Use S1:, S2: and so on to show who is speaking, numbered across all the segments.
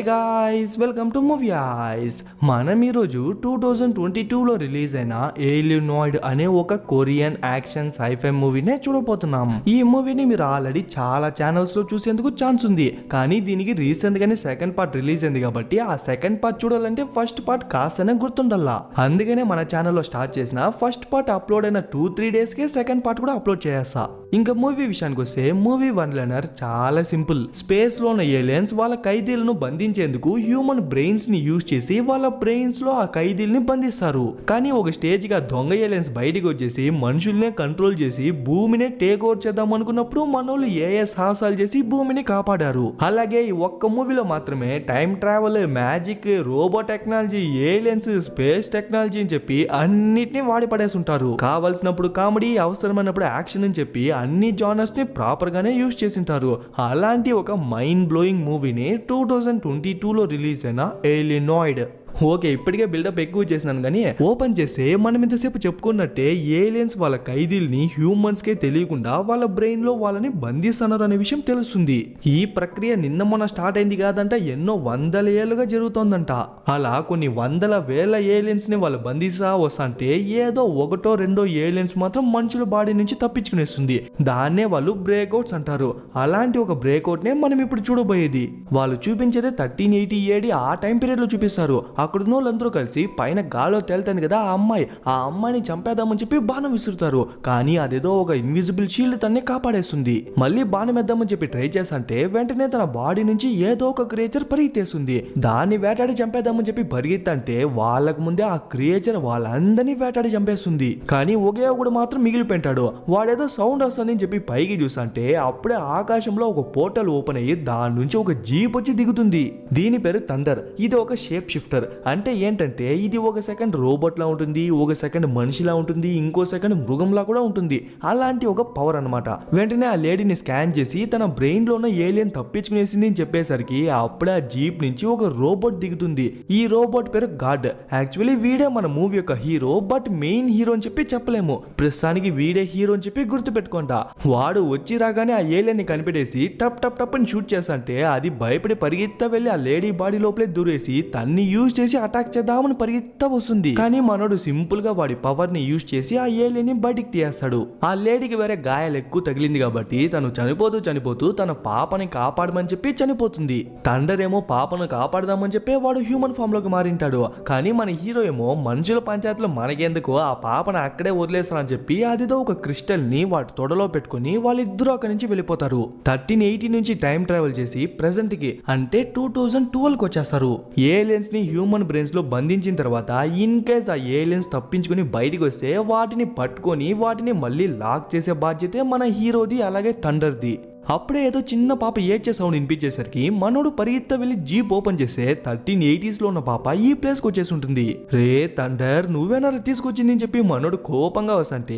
S1: Guys welcome to movie ice. మనం ఈరోజు 2022లో release అయిన ఏలియనాయిడ్ అనే ఒక కొరియన్ యాక్షన్ సైఫై మూవీనే చూడబోతున్నాం. ఈ మూవీని మీరు ఆల్రెడీ చాలా ఛానల్స్ లో చూసేందుకు ఛాన్స్ ఉంది, కానీ దీనికి రీసెంట్ గానే సెకండ్ పార్ట్ రిలీజ్ అయింది కాబట్టి ఆ సెకండ్ పార్ట్ చూడాలంటే ఫస్ట్ పార్ట్ కాస్తనే గుర్తుండల్లా. అందుకనే మన ఛానల్లో స్టార్ట్ చేసిన ఫస్ట్ పార్ట్ అప్లోడ్ అయిన 2-3 days కే సెకండ్ పార్ట్ కూడా అప్లోడ్ చేస్తా. ఇంకా మూవీ విషయానికి వస్తే మూవీ వన్ లైనర్ చాలా సింపుల్. స్పేస్ లో ఉన్న ఏలియన్స్ వాళ్ళ ఖైదీలను బంధించేందుకు హ్యూమన్ బ్రెయిన్స్ ని యూజ్ చేసి వాళ్ళ బ్రెయిన్స్ లో ఆ ఖైదీల్ని బంధిస్తారు. కానీ ఒక స్టేజ్ గా దొంగ ఏలియన్స్ బయటికి వచ్చేసి మనుషుల్నే కంట్రోల్ చేసి భూమిని టేక్ ఓవర్ చేద్దాం అనుకున్నప్పుడు మనోళ్ళు ఏ సాహసాలు చేసి భూమిని కాపాడారు. అలాగే ఈ ఒక్క మూవీలో మాత్రమే time travel, magic, robo technology, aliens, space technology అని చెప్పి అన్నిటిని వాడి పడేసి ఉంటారు. కావాల్సినప్పుడు కామెడీ, అవసరమైనప్పుడు యాక్షన్ అని చెప్పి అన్ని జానర్స్ ని ప్రాపర్ గానే యూజ్ చేసింటారు. అలాంటి ఒక మైండ్ బ్లోయింగ్ మూవీని 2022లో రిలీజ్ అయిన ఏలియనాయిడ్. ఓకే, ఇప్పటికే బిల్డప్ ఎక్కువ చేసినాను, కానీ ఓపెన్ చేస్తే మనం ఇంతసేపు చెప్పుకున్నట్టే ఏలియన్స్ వాళ్ళ ఖైదీల్ని హ్యూమన్స్ కే తెలియకుండా వాళ్ళ బ్రెయిన్ లో వాళ్ళని బంధిస్తున్నారు అనే విషయం తెలుస్తుంది. ఈ ప్రక్రియ నిన్న మొన్న స్టార్ట్ అయింది కాదంట, ఎన్నో వందల ఏళ్ళుగా జరుగుతోందంట. అలా కొన్ని వందల వేల ఏలియన్స్ ని వాళ్ళు బంధిస్తా వస్తుంటే ఏదో ఒకటో రెండో ఏలియన్స్ మాత్రం మనుషుల బాడీ నుంచి తప్పించుకునేస్తుంది. దాన్నే వాళ్ళు బ్రేక్అవుట్స్ అంటారు. అలాంటి ఒక బ్రేక్అవుట్ నే మనం ఇప్పుడు చూడబోయేది. వాళ్ళు చూపించేదే 1380 AD ఆ టైం పీరియడ్ లో చూపిస్తారు. అక్కడున్న వాళ్ళందరూ కలిసి పైన గాల్లో తేలుతుంది కదా ఆ అమ్మాయిని చంపేద్దామని చెప్పి బాణం విసురుతారు. కానీ అదేదో ఒక ఇన్విజిబుల్ షీల్డ్ తన్ని కాపాడేస్తుంది. మళ్ళీ బాణం వేద్దామని చెప్పి ట్రై చేస్తుంటే వెంటనే తన బాడీ నుంచి ఏదో ఒక క్రియేచర్ పరిగెత్తేస్తుంది. దాన్ని వేటాడి చంపేద్దామని చెప్పి పరిగెత్తంటే వాళ్ళకు ముందే ఆ క్రియేచర్ వాళ్ళందరినీ వేటాడి చంపేస్తుంది. కానీ ఒకే ఒకడు మాత్రం మిగిలిపోయింటాడు. వాడేదో సౌండ్ వస్తుందని చెప్పి పైకి చూస్తుంటే అప్పుడే ఆకాశంలో ఒక పోర్టల్ ఓపెన్ అయ్యి దాని నుంచి ఒక జీప్ వచ్చి దిగుతుంది. దీని పేరు థండర్. ఇది ఒక షేప్ షిఫ్టర్. అంటే ఏంటంటే ఇది ఒక సెకండ్ రోబోట్ లా ఉంటుంది, ఒక సెకండ్ మనిషిలా ఉంటుంది, ఇంకో సెకండ్ మృగంలా కూడా ఉంటుంది. అలాంటి ఒక పవర్ అన్నమాట. వెంటనే ఆ లేడీని స్కాన్ చేసి తన బ్రెయిన్ లో ఉన్న ఏలియన్ తప్పించుకునేసింది అని చెప్పేసరికి అప్పుడే ఆ జీప్ నుంచి ఒక రోబోట్ దిగుతుంది. ఈ రోబోట్ పేరు గాడ్. యాక్చువల్లీ వీడే మన మూవీ యొక్క హీరో, బట్ మెయిన్ హీరో అని చెప్పి చెప్పలేము. ప్రస్తుతానికి వీడే హీరో అని చెప్పి గుర్తు పెట్టుకుంటా. వాడు వచ్చి రాగానే ఆ ఏలియన్ ని కనిపెట్టేసి టప్ టప్ టప్ అని షూట్ చేస్తుంటే అది భయపడి పరిగెత్తా వెళ్ళి ఆ లేడీ బాడీ లోపలే దూరేసి తన్ని యూజ్ చేసి అటాక్ చేద్దామని పరిగెత్తా వస్తుంది. కానీ మనోడు సింపుల్ గా వాడి పవర్ ని యూజ్ చేసి ఆ ఏలియన్ ని బయటికి తీయేస్తాడు. ఆ లేడీకి వేరే గాయాలు ఎక్కువ తగిలింది కాబట్టి తను చనిపోతూ తన పాపని కాపాడమని చెప్పి చనిపోతుంది. థండర్ ఏమో పాపను కాపాడదామని చెప్పి వాడు హ్యూమన్ ఫామ్ లోకి మారింటాడు. కానీ మన హీరో ఏమో మనుషుల పంచాయతీలో మనకెందుకు ఆ పాపను అక్కడే వదిలేస్తానని చెప్పి అదిదో ఒక క్రిస్టల్ ని వాటి తొడలో పెట్టుకుని వాళ్ళిద్దరూ అక్కడి నుంచి వెళ్ళిపోతారు. 1380 నుంచి టైం ట్రావెల్ చేసి ప్రెసెంట్ కి అంటే 2012కి వచ్చేస్తారు. ఏలియన్స్ ని హ్యూమన్ బ్రెయిన్స్ లో బంధించిన తర్వాత ఇన్ కేస్ ఆ ఏలియన్స్ తప్పించుకుని బయటికి వస్తే వాటిని పట్టుకొని వాటిని మళ్ళీ లాక్ చేసే బాధ్యతే మన హీరోది, అలాగే థండర్ది. అప్పుడే ఏదో చిన్న పాప ఏడ్చే సౌండ్ వినిపించేసరికి మనోడు పరిగెత్త వెళ్ళి జీప్ ఓపెన్ చేస్తే 1380s లో ఉన్న పాప ఈ ప్లేస్ కి వచ్చేసి ఉంటుంది. రే థండర్, నువ్వేనా తీసుకొచ్చింది అని చెప్పి మనోడు కోపంగా వస్తుంటే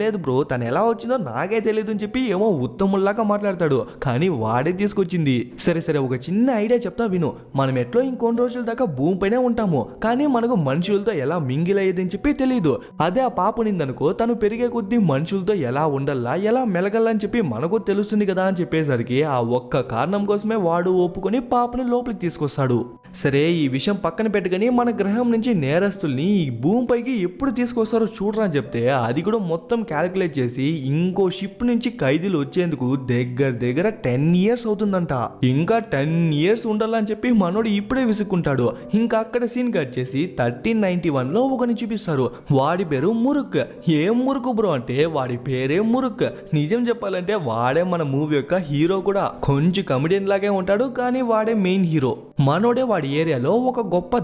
S1: లేదు బ్రో, తను ఎలా వచ్చిందో నాకే తెలియదు అని చెప్పి ఏమో ఉత్తముల్లాగా మాట్లాడతాడు. కానీ వాడే తీసుకొచ్చింది. సరే ఒక చిన్న ఐడియా చెప్తా విను. మనం ఎట్లో ఇంకొన్ని రోజుల దాకా భూమి పైనే ఉంటాము, కానీ మనకు మనుషులతో ఎలా మింగిల్ అయ్యేది అని చెప్పి తెలియదు. అదే ఆ పాప నిందనుకో, తను పెరిగే కొద్దీ మనుషులతో ఎలా ఉండల్లా, ఎలా మెలగల్లా అని చెప్పి మనకు తెలుస్తుంది కదా అని చెప్పేసరికి ఆ ఒక్క కారణం కోసమే వాడు ఒప్పుకొని పాపని లోపలికి తీసుకొస్తాడు. సరే, ఈ విషయం పక్కన పెట్టుకుని మన గ్రహం నుంచి నేరస్తుల్ని ఈ భూమిపైకి ఎప్పుడు తీసుకొస్తారో చూడరా అని చెప్తే అది కూడా మొత్తం క్యాలిక్యులేట్ చేసి ఇంకో షిప్ నుంచి ఖైదీలు వచ్చేందుకు దగ్గర 10 years అవుతుందంట. ఇంకా 10 years ఉండాలని చెప్పి మనోడు ఇప్పుడే విసుక్కుంటాడు. ఇంకా అక్కడ సీన్ కట్ చేసి 1391లో ఒకరిని చూపిస్తారు. వాడి పేరు మురుక్. ఏం మురుకు బ్రో అంటే వాడి పేరే మురుక్. నిజం చెప్పాలంటే వాడే మన మూవీ యొక్క హీరో కూడా. కొంచెం కమెడియన్ లాగే ఉంటాడు, కానీ వాడే మెయిన్ హీరో. మనోడే వాడి ఏరియాలో ఒక గొప్ప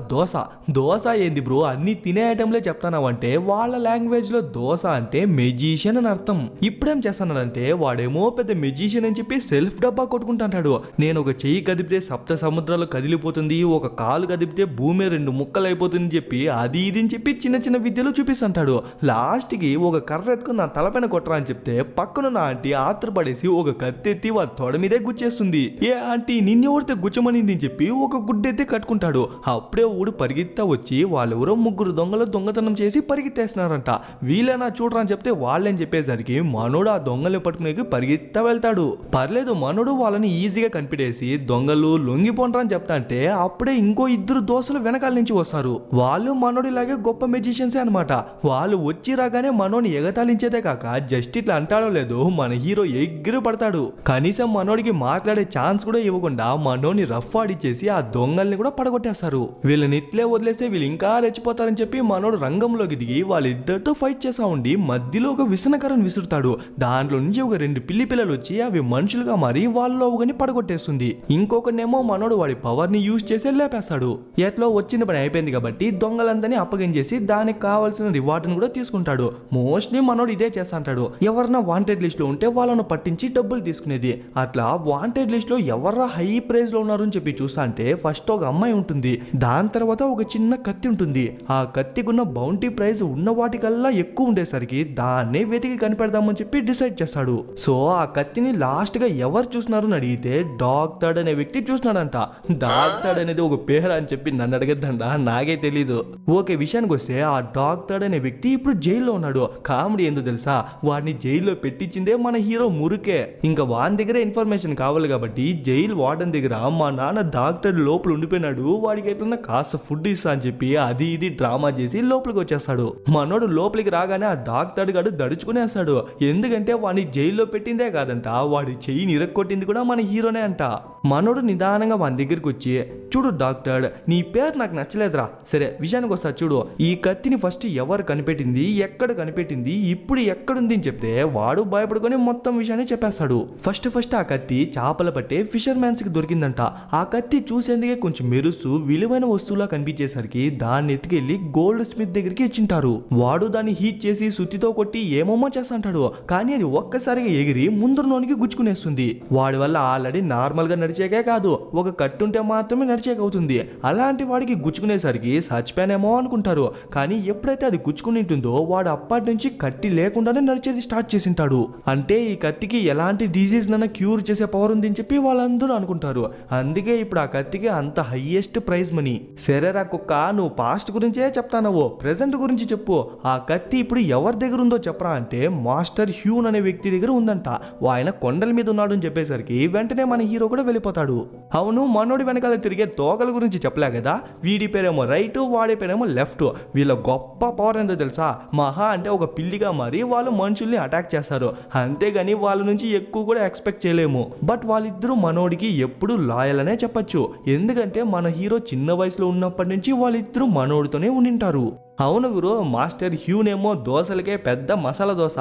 S1: దోశ ఏంది బ్రో, అన్ని తినే ఐటెంలే చెప్తానావంటే వాళ్ళ లాంగ్వేజ్ లో దోశ అంటే మెజిషియన్ అని అర్థం. ఇప్పుడేం చేస్తానంటే వాడేమో పెద్ద మెజిషియన్ అని చెప్పి సెల్ఫ్ డబ్బా కొట్టుకుంటాడు. నేను ఒక చెయ్యి కదిపితే సప్త సముద్రాలు కదిలిపోతుంది, ఒక కాలు కదిపితే భూమి 2 ముక్కలు అయిపోతుంది చెప్పి అది ఇది అని చెప్పి చిన్న విద్యలు చూపిస్తుంటాడు. లాస్ట్ కి ఒక కర్ర ఎత్తుకుని నా తలపైన కొట్టరా అని చెప్తే పక్కన నా ఆంటీ ఆత్రపడేసి ఒక కత్తెత్తి వాళ్ళ తొడ మీదే గుచ్చేస్తుంది. ఏ ఆంటీ నిన్నెవరితో గుచ్చమనింది అని చెప్పి ఒక గుడ్డెత్తి కట్టుకుంటాడు. అప్పుడే ఊడు పరిగెత్తా వచ్చి వాళ్ళెవరో ముగ్గురు దొంగలు దొంగతనం చేసి పరిగెత్తేస్తున్నారంట. వీళ్ళైనా చూడరా అని చెప్తే వాళ్ళని చెప్పేసరికి మనోడు ఆ దొంగలు పట్టుకునేకి పరిగెత్తా వెళ్తాడు. పర్లేదు మనోడు వాళ్ళని ఈజీగా కనిపెట్టేసి దొంగలు లొంగిపోండ్రా అని చెప్తా అంటే అప్పుడే ఇంకో ఇద్దరు దోస్తులు వెనకాల నుంచి వస్తారు. వాళ్ళు మనోడిలాగే గొప్ప మెజిషియన్సే అనమాట. వాళ్ళు వచ్చి రాగానే మనోని ఎగతాళించేదే కాక జస్ట్ ఇట్లా అంటాడో లేదో మన హీరో ఎగిరి పడతాడు. కనీసం మనోడికి మాట్లాడే ఛాన్స్ కూడా ఇవ్వకుండా మనోని రఫ్ ఆడిచ్చేసి ఆ దొంగల్ని కూడా పడగొట్టేస్తారు. వీళ్ళని ఇట్లే వదిలేస్తే వీళ్ళు ఇంకా రెచ్చిపోతారని చెప్పి మనోడు రంగంలోకి దిగి వాళ్ళిద్దరితో ఫైట్ చేస్తా ఉండి మధ్యలో ఒక విసనకరను విసురుతాడు. దాంట్లో నుంచి ఒక 2 పిల్లి పిల్లలు వచ్చి అవి మనుషులుగా మారి వాళ్ళలో ఒకని పడగొట్టేస్తుంది. ఇంకొకనేమో మనోడు వాడి పవర్ ని యూజ్ చేసి లేపేస్తాడు. ఎట్లో వచ్చిన పని అయిపోయింది కాబట్టి దొంగలందరినీ అప్పగించేసి దానికి కావాల్సిన రివార్డ్ ను కూడా తీసుకుంటాడు. మోస్ట్లీ మనోడు ఇదే చేస్తాంటాడు. ఎవరన్నా వాంటెడ్ లిస్ట్ లో ఉంటే వాళ్ళను పట్టించి డబ్బులు తీసుకునేది. అట్లా వాంటెడ్ లిస్ట్ లో ఎవరా హై ప్రైజ్ లో ఉన్నారు అని చెప్పి చూస్తా అంటే ఫస్ట్ ఒక అమ్మాయి ఉంటుంది. దాని తర్వాత ఒక చిన్న కత్తి ఉంటుంది. ఆ కత్తికున్న బౌంటీ ప్రైజ్ ఉన్న వాటికల్లా ఎక్కువ ఉండేసరికి దాన్నే వెతికి కనిపెడదామని చెప్పి డిసైడ్ చేస్తాడు. సో ఆ కత్తిని లాస్ట్ గా ఎవరు చూసినారు అని అడిగితే డాక్టర్ అనే వ్యక్తి చూసినాడంట. డాక్టర్ అనేది ఒక పేరు అని చెప్పి నన్ను అడగద్దంట, నాకే తెలీదు. ఓకే, విషయానికి వస్తే ఆ డాక్టర్ అనే వ్యక్తి ఇప్పుడు జైల్లో ఉన్నాడు. కామెడీ ఏందో తెలుసా, వాడిని జైల్లో పెట్టించిందే మన హీరో మురుకే. ఇంకా వాని దగ్గర ఇన్ఫర్మేషన్ కావాలి కాబట్టి జైలు వార్డెన్ దగ్గర మా నాన్న డాక్టర్ లోపల ఉండిపోయినాడు, వాడికి ఎట్లన్నా కాస్త ఫుడ్ ఇస్తా అని చెప్పి అది ఇది డ్రామా చేసి లోపలికి వచ్చేస్తాడు. మనోడు లోపలికి రాగానే ఆ డాక్టర్ గాడు దడుచుకునేస్తాడు. ఎందుకంటే వాడిని జైల్లో పెట్టిందే కాదంట, వాడి చెయ్యిని ఇరక్కొట్టింది కూడా మన హీరోనే అంట. మనోడు నిదానంగా వాని దగ్గరికి వచ్చి, చూడు డాక్టర్, నీ పేరు నాకు నచ్చలేదురా, సరే విషయానికి వస్తా చూడు, ఈ కత్తిని ఫస్ట్ ఎవరు కనిపెట్టింది, ఎక్కడ కనిపెట్టింది, ఇప్పుడు ఎక్కడుంది అని చెప్తే వాడు భయపడుకొని మొత్తం విషయాన్ని చెప్పేస్తాడు. ఫస్ట్ ఆ కత్తి చేపల పట్టే ఫిషర్ మ్యాన్స్ కి దొరికిందంట. ఆ కత్తి చూసేందుకే కొంచెం మెరుసు విలువైన వస్తువులా కనిపించేసరికి దాన్ని ఎత్తుకెళ్లి గోల్డ్ స్మిత్ దగ్గరికి ఇచ్చింటారు. వాడు దాన్ని హీట్ చేసి సుత్తితో కొట్టి ఏమోమో చేస్తాంటాడు. కానీ అది ఒక్కసారిగా ఎగిరి ముందరలోనికి గుచ్చుకునేస్తుంది. వాడి వల్ల ఆల్రెడీ నార్మల్ గా నడిచేకే కాదు, ఒక కట్టుంటే మాత్రమే నడిచేకవుతుంది. అలాంటి వాడికి గుచ్చుకునేసరికి చచ్చిపోయానేమో అనుకుంటారు. కానీ ఎప్పుడైతే అది గుచ్చుకుని ఉంటుందో వాడు అప్పటి నుంచి కత్తి లేకుండానే నడిచేది స్టార్ట్ చేసింటాడు. అంటే ఈ కత్తికి ఎలాంటి డిజీజ్ నన్న క్యూర్ చేసే పవర్ ఉంది అని చెప్పి వాళ్ళందరూ అనుకుంటారు. అందుకే ఇప్పుడు ఆ కత్తికి అంత హైయెస్ట్ ప్రైజ్ మనీ. సరేరా కుక్క, నువ్వు పాస్ట్ గురించే చెప్తానవు, ప్రెసెంట్ గురించి చెప్పు. ఆ కత్తి ఇప్పుడు ఎవరి దగ్గర ఉందో చెప్పరా అంటే మాస్టర్ హ్యూన్ అనే వ్యక్తి దగ్గర ఉందంట. ఆయన కొండల మీద ఉన్నాడు అని చెప్పేసరికి వెంటనే మన హీరో కూడా వెళ్ళిపోతాడు. అవును, మనోడి వెనకాల తిరిగే తోకల గురించి చెప్పలే కదా, వీడి పేరేమో రైట్, వాడి పేరేమో లెఫ్ట్. వీళ్ళ గొప్ప పవర్ ఏందో తెలుసా, మహా అంటే ఒక పిల్లిగా మారి వాళ్ళు మనుషుల్ని అటాక్ చేస్తారు. అంతేగాని వాళ్ళ నుంచి ఎక్కువ కూడా ఎక్స్పెక్ట్ చేయలేము. బట్ వాళ్ళిద్దరూ మనోడికి ఎప్పుడు లాయల్ అనే చెప్పచ్చు. ఎందుకంటే మన హీరో చిన్న వయసులో ఉన్నప్పటి నుంచి వాళ్ళిద్దరూ మనోడితోనే ఉండింటారు. అవును గురు, మాస్టర్ హ్యూన్ ఏమో దోశలకే పెద్ద మసాలా దోశ,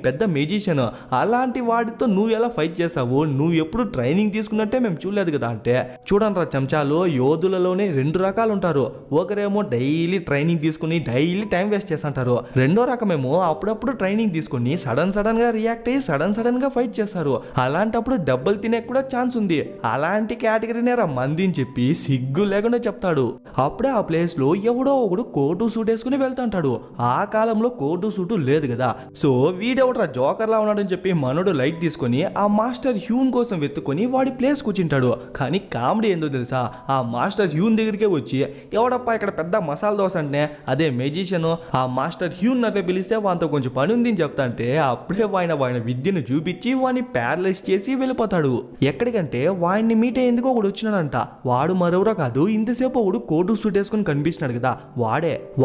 S1: పెద్ద మెజిషియన్. అలాంటి వాడితో నువ్వు ఎలా ఫైట్ చేసావు, నువ్వు ఎప్పుడు ట్రైనింగ్ తీసుకున్నట్టే మేము చూడలేదు కదా అంటే, చూడండి చెంచాలు, యోధులలోనే 2 రకాలు ఉంటారు. ఒకరేమో డైలీ ట్రైనింగ్ తీసుకుని డైలీ టైం వేస్ట్ చేస్తుంటారు. రెండో రకమేమో అప్పుడప్పుడు ట్రైనింగ్ తీసుకుని సడన్ గా రియాక్ట్ అయ్యి సడన్ గా ఫైట్ చేస్తారు. అలాంటప్పుడు దెబ్బలు తినే కూడా ఛాన్స్ ఉంది. అలాంటి కేటగిరీనే మందిని చెప్పి సిగ్గు లేకుండా చెప్తాడు. అప్పుడే ఆ ప్లేస్ లో ఎవడో ఒకడు కోటు సూట్ వేసుకుని వెళ్తాంటాడు. ఆ కాలంలో కోటు సూటు లేదు కదా, సో వీడెవడరా జోకర్ లా ఉన్నాడని చెప్పి మనోడు లైట్ తీసుకొని ఆ మాస్టర్ హ్యూన్ కోసం వెతుకొని వాడి ప్లేస్ కూర్చుంటాడు. కానీ కామెడీ ఏందో తెలుసా, ఆ మాస్టర్ హ్యూన్ దగ్గరికే వచ్చి, ఎవడప్పా ఇక్కడ పెద్ద మసాలా దోశ అంటే, అదే మెజిషియన్ ఆ మాస్టర్ హ్యూన్ అట్లా పిలిస్తే వానితో కొంచెం పని ఉంది అని చెప్తా అంటే అప్పుడే వాడిన విద్యను చూపించి వాడిని ప్యారలైజ్ చేసి వెళ్ళిపోతాడు. ఎక్కడికంటే వాడిని మీట్ అయ్యేందుకు ఒకడు వచ్చినాడంట. వాడు మరెవరో కాదు, ఇంతసేపు ఒకడు కోటు సూట్ వేసుకుని కనిపిస్తున్నాడు కదా,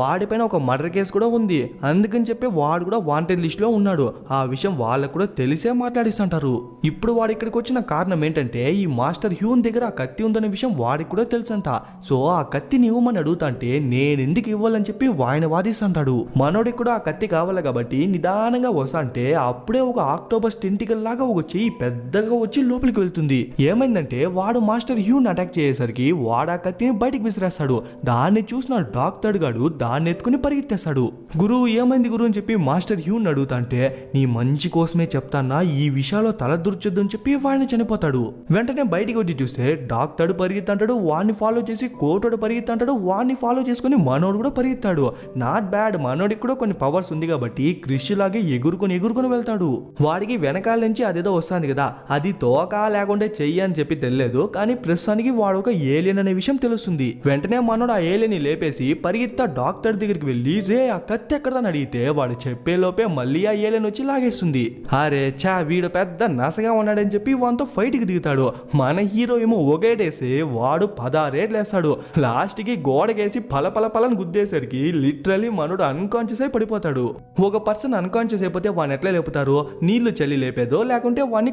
S1: వాడిపైన ఒక మర్డర్ కేసు కూడా ఉంది. అందుకని చెప్పి వాడు కూడా వాంటెడ్ లిస్ట్ లో ఉన్నాడు. ఆ విషయం వాళ్ళకు కూడా తెలిసే మాట్లాడిస్తుంటారు. ఇప్పుడు వాడు ఇక్కడికి వచ్చిన కారణం ఏంటంటే, ఈ మాస్టర్ హ్యూన్ దగ్గర ఆ కత్తి ఉందనే విషయం వాడికి కూడా తెలుసంట. సో ఆ కత్తిని ఇవ్వమని అడుగుతాంటే నేను ఎందుకు ఇవ్వాలని చెప్పి ఆయన వాదిస్తుంటాడు. మనోడికి కూడా ఆ కత్తి కావాలి కాబట్టి నిదానంగా వస్తా అంటే అప్పుడే ఒక ఆక్టోబస్ టెంటికల్ లాగా ఒక చెయ్యి పెద్దగా వచ్చి లోపలికి వెళ్తుంది. ఏమైందంటే వాడు మాస్టర్ హ్యూన్ అటాక్ చేసేసరికి వాడు ఆ కత్తిని బయటికి విసిరేస్తాడు. దాన్ని చూసిన డాక్టర్ గాడు దాని వాడిని ఎత్తుకుని పరిగెత్తేస్తాడు. గురువు ఏమైంది గురువు అని చెప్పి మాస్టర్ హ్యూన్ అడుగుతాంటే నీ మంచి కోసమే చెప్తానా, ఈ విషయాల్లో తల దూర్చొద్దని చెప్పి వాడిని చనిపోతాడు. వెంటనే బయటికి వచ్చి చూస్తే డాక్టర్ పరిగెత్తంటాడు, వాడిని ఫాలో చేసి కోటోడు పరిగెత్తంటాడు, వాడిని ఫాలో చేసుకుని మనోడు కూడా పరిగెత్తాడు. నాట్ బ్యాడ్, మనోడికి కూడా కొన్ని పవర్స్ ఉంది కాబట్టి క్రిష్ లాగే ఎగురుకొని వెళ్తాడు. వాడికి వెనకాల నుంచి అదేదో వస్తుంది కదా, అది తోక లేకుంటే చెయ్యి అని చెప్పి తెలియదు, కానీ ప్రస్తుతానికి వాడు ఒక ఏలియన్ అనే విషయం తెలుస్తుంది. వెంటనే మనోడు ఆ ఏలియన్ ని లేపేసి పరిగెత్తా డాక్టర్ దగ్గరికి వెళ్ళి రే ఆ కత్తి ఎక్కడదని అడిగితే వాడు చెప్పే లోపే మళ్ళీ ఆ ఏలియన్ వచ్చి లాగేస్తుంది. అరే చా వీడు పెద్ద నసగా ఉన్నాడని చెప్పి వాడితో ఫైట్ కి దిగుతాడు. మన హీరో ఏమో ఒకటేసి వాడు 16 ఏట్లేస్తాడు. లాస్ట్ కి గోడకేసి పలని గుద్దేసరికి లిటరలీ మనోడు అన్కాన్షియస్ అయి పడిపోతాడు. ఒక పర్సన్ అన్కాన్షియస్ అయిపోతే వాడిని ఎట్లా లేపుతారు, నీళ్లు చల్లి లేపేదో లేకుంటే వాడిని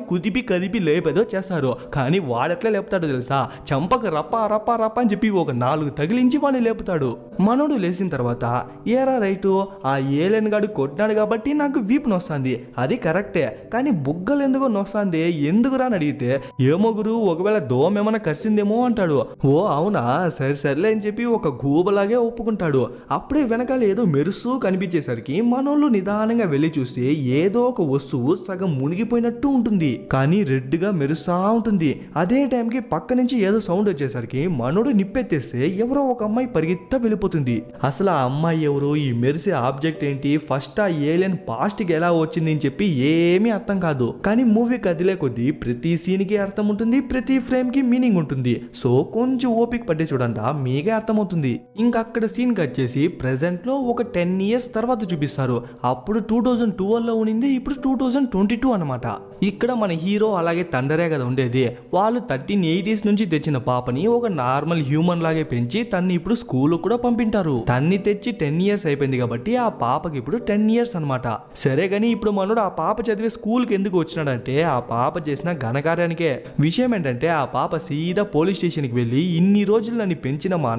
S1: కదిపి లేపేదో చేస్తారు. కానీ వాడెట్లా లేపుతాడో తెలుసా, చంపక రప్ప అని చెప్పి ఒక 4 తగిలించి వాడిని లేపుతాడు. మనోడు లేచిన తర్వాత ఏరా రైటు, ఆ ఏలియన్ గాడు కొట్టినాడు కాబట్టి నాకు వీపు నొస్తుంది, అది కరెక్టే, కానీ బుగ్గలు ఎందుకో నొస్తుంది, ఎందుకురా అని అడిగితే ఏమో గురు ఒకవేళ దోమ ఏమైనా కరిసిందేమో అంటాడు. ఓ అవునా సర్లే అని చెప్పి ఒక గూబలాగే ఒప్పుకుంటాడు. అప్పుడే వెనకాల ఏదో మెరుస్తూ కనిపించేసరికి మనోళ్ళు నిదానంగా వెళ్ళి చూస్తే ఏదో ఒక వస్తువు సగం మునిగిపోయినట్టు ఉంటుంది, కానీ రెడ్ గా మెరుస్తా ఉంటుంది. అదే టైంకి పక్క నుంచి ఏదో సౌండ్ వచ్చేసరికి మనోడు నిప్పెత్తేస్తే ఎవరో ఒక అమ్మాయి పరిగెత్తా వెళ్ళిపోతుంది. అసలు ఆ అమ్మాయి ఎవరు, ఈ మెరిసే ఆబ్జెక్ట్ ఏంటి, ఫస్ట్ ఆ ఏలియన్ పాస్ట్ కి ఎలా వచ్చింది అని చెప్పి ఏమీ అర్థం కాదు. కానీ మూవీ కదిలే కొద్దీ ప్రతి సీన్ కి అర్థం ఉంటుంది, ప్రతి ఫ్రేమ్ కి మీనింగ్ ఉంటుంది. సో కొంచెం ఓపిక పట్టి చూడండి మీకే అర్థమవుతుంది. ఇంకా అక్కడ సీన్ కట్ చేసి ప్రెసెంట్ లో ఒక 10 years తర్వాత చూపిస్తారు. అప్పుడు 2012 లో ఉండింది, ఇప్పుడు 2022 అనమాట. ఇక్కడ మన హీరో అలాగే తండరే కదా ఉండేది. వాళ్ళు 1380s నుంచి తెచ్చిన పాపని ఒక నార్మల్ హ్యూమన్ లాగే పెంచి తన్ని ఇప్పుడు స్కూల్ కూడా పంపింటారు. తన్ని తెచ్చి 10 years అయిపోయింది కాబట్టి ఆ పాపకి ఇప్పుడు 10 years అనమాట. సరే గానీ ఇప్పుడు మనోడు ఆ పాప చదివే స్కూల్ కి ఎందుకు వచ్చినాడంటే ఆ పాప చేసిన ఘనకార్యానికే. విషయం ఏంటంటే ఆ పాప సీదా పోలీస్ స్టేషన్ కి వెళ్ళి ఇన్ని రోజులు నన్ను పెంచిన మా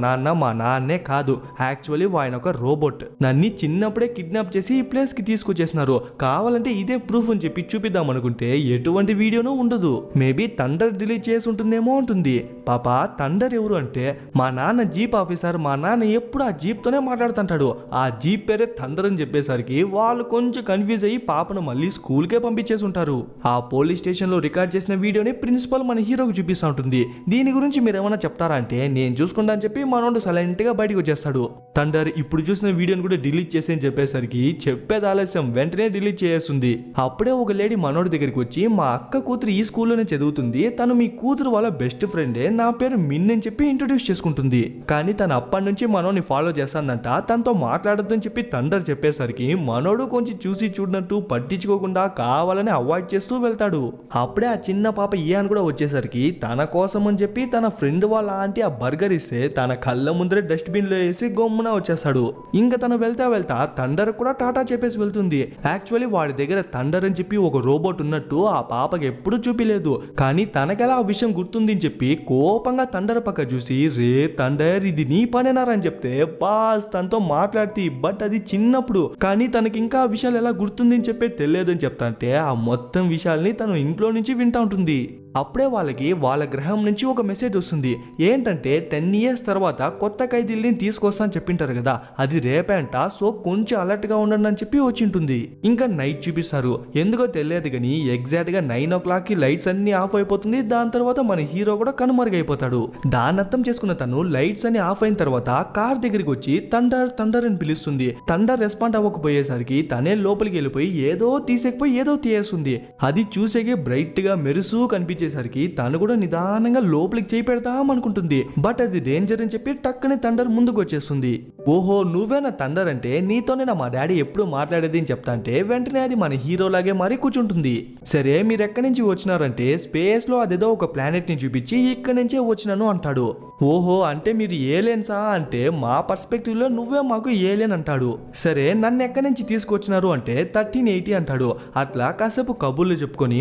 S1: నాన్నే కాదు, యాక్చువల్లీ ఆయన ఒక రోబోట్, నన్ను చిన్నప్పుడే కిడ్నాప్ చేసి ఈ ప్లేస్ కి తీసుకొచ్చేసినారు, కావాలంటే ఇదే ప్రూఫ్ అని చెప్పి చూపిద్దాం అనుకుంటే ఎటువంటి వీడియోనూ ఉండదు. మేబీ థండర్ డిలీట్ చేసి ఉంటుందేమో ఉంటుంది. పాప థండర్ ఎవరు అంటే మా నాన్న జీప్ ఆఫీసర్, మా నాన్న ఎప్పుడు ఆ జీప్ తోనే మాట్లాడుతుంటాడు, ఆ జీప్ పేరే థండర్ అని చెప్పేసరికి వాళ్ళు కొంచెం కన్ఫ్యూజ్ అయ్యి పాపను మళ్ళీ స్కూల్ కే పంపించేసి ఉంటారు. ఆ పోలీస్ స్టేషన్ లో రికార్డ్ చేసిన వీడియోని ప్రిన్సిపల్ మన హీరోకి చూపిస్తూ ఉంటుంది. దీని గురించి మీరు ఏమైనా చెప్తారా అంటే నేను చూసుకుంటా అని చెప్పి మనోడు సైలెంట్ గా బయటకు వచ్చేస్తాడు. థండర్ ఇప్పుడు చూసిన వీడియోని కూడా డిలీట్ చేసి అని చెప్పేసరికి చెప్పేది ఆలస్యం, వెంటనే డిలీట్ చేస్తుంది. అప్పుడే ఒక లేడీ మనోడి దగ్గరికి వచ్చి మా అక్క కూతురు ఈ స్కూల్లోనే చదువుతుంది, తను మీ కూతురు వాళ్ళ బెస్ట్ ఫ్రెండే, నా పేరు మిన్ అని చెప్పి ఇంట్రొడ్యూస్ చేసుకుంటుంది. కానీ తను అప్పటి నుంచి మనోని ఫాలో చేస్తానంట, తనతో మాట్లాడొద్దని చెప్పి థండర్ చెప్పేసరికి మనోడు కొంచెం చూసి చూడనట్టు పట్టించుకోకుండా కావాలని అవాయిడ్ చేస్తూ వెళ్తాడు. అప్పుడే ఆ చిన్న పాప ఇయాన్ కూడా వచ్చేసరికి తన కోసం అని చెప్పి తన ఫ్రెండ్ వాళ్ళ ఆంటీ ఆ బర్గర్ ఇస్తే తన కళ్ళ ముందరే డస్ట్బిన్ లో వేసి గమ్మున వచ్చేస్తాడు. ఇంకా తను వెళ్తా థండర్ కూడా టాటా చెప్పేసి వెళ్తుంది. యాక్చువల్లీ వాడి దగ్గర థండర్ అని చెప్పి ఒక రోబోట్ ఉన్నట్టు ఆ పాపకి ఎప్పుడు చూపిలేదు, కానీ తనకెలా ఆ విషయం గుర్తుంది అని చెప్పి కోపంగా థండర్ పక్క చూసి రే థండర్ ఇది నీ పనేనారా అని చెప్తే బాస్ తనతో మాట్లాడితే బట్ అది చిన్నప్పుడు, కానీ తనకి ఇంకా ఆ విషయాలు ఎలా గుర్తుంది అని చెప్పి తెలియదు అని చెప్తా అంటే ఆ మొత్తం విషయాల్ని తను ఇంట్లో నుంచి వింటా ఉంటుంది. అప్పుడే వాళ్ళకి వాళ్ళ గ్రహం నుంచి ఒక మెసేజ్ వస్తుంది. ఏంటంటే 10 years తర్వాత కొత్త ఖైదీల్ని తీసుకొస్తా అని చెప్పింటారు కదా, అది రేపే అంట, సో కొంచెం అలర్ట్ గా ఉండండి అని చెప్పి వచ్చింటుంది. ఇంకా నైట్ చూపిస్తారు, ఎందుకో తెలియదు కానీ ఎగ్జాక్ట్ గా 9 o'clock కి లైట్స్ అన్ని ఆఫ్ అయిపోతుంది. దాని తర్వాత మన హీరో కూడా కనుమరుగైపోతాడు. దాన్ని అర్థం చేసుకున్న తను లైట్స్ అన్ని ఆఫ్ అయిన తర్వాత కార్ దగ్గరికి వచ్చి థండర్ అని పిలుస్తుంది. థండర్ రెస్పాండ్ అవ్వకపోయేసరికి తనే లోపలికి వెళ్ళిపోయి ఏదో తీసేకపోయి ఏదో తీయేస్తుంది. అది చూసేకే బ్రైట్ గా మెరుసు కనిపించే సరికి తను కూడా నిదానంగా లోపలికి చేయి పెడతాం అనుకుంటుంది. బట్ అది డేంజర్ అని చెప్పి టక్కని థండర్ ముందుకు వచ్చేస్తుంది. ఓహో నువ్వేనా థండర్ అంటే నీతోనే మా డాడీ ఎప్పుడు మాట్లాడేది అని చెప్తా అంటే వెంటనే అది మన హీరో లాగే మరి కూర్చుంటుంది. సరే మీరు ఎక్కడి నుంచి వచ్చినారంటే స్పేస్ లో అదేదో ఒక ప్లానెట్ ని చూపించి ఇక్కడి నుంచే వచ్చినాను అంటాడు. ఓహో అంటే మీరు ఏలియన్సా అంటే మా పర్స్పెక్టివ్ లో నువ్వే మాకు ఏలియన్ అంటాడు. సరే నన్ను ఎక్కడి నుంచి తీసుకొచ్చినారు అంటే 1380 అంటాడు. అట్లా కాసేపు కబుర్లు చెప్పుకొని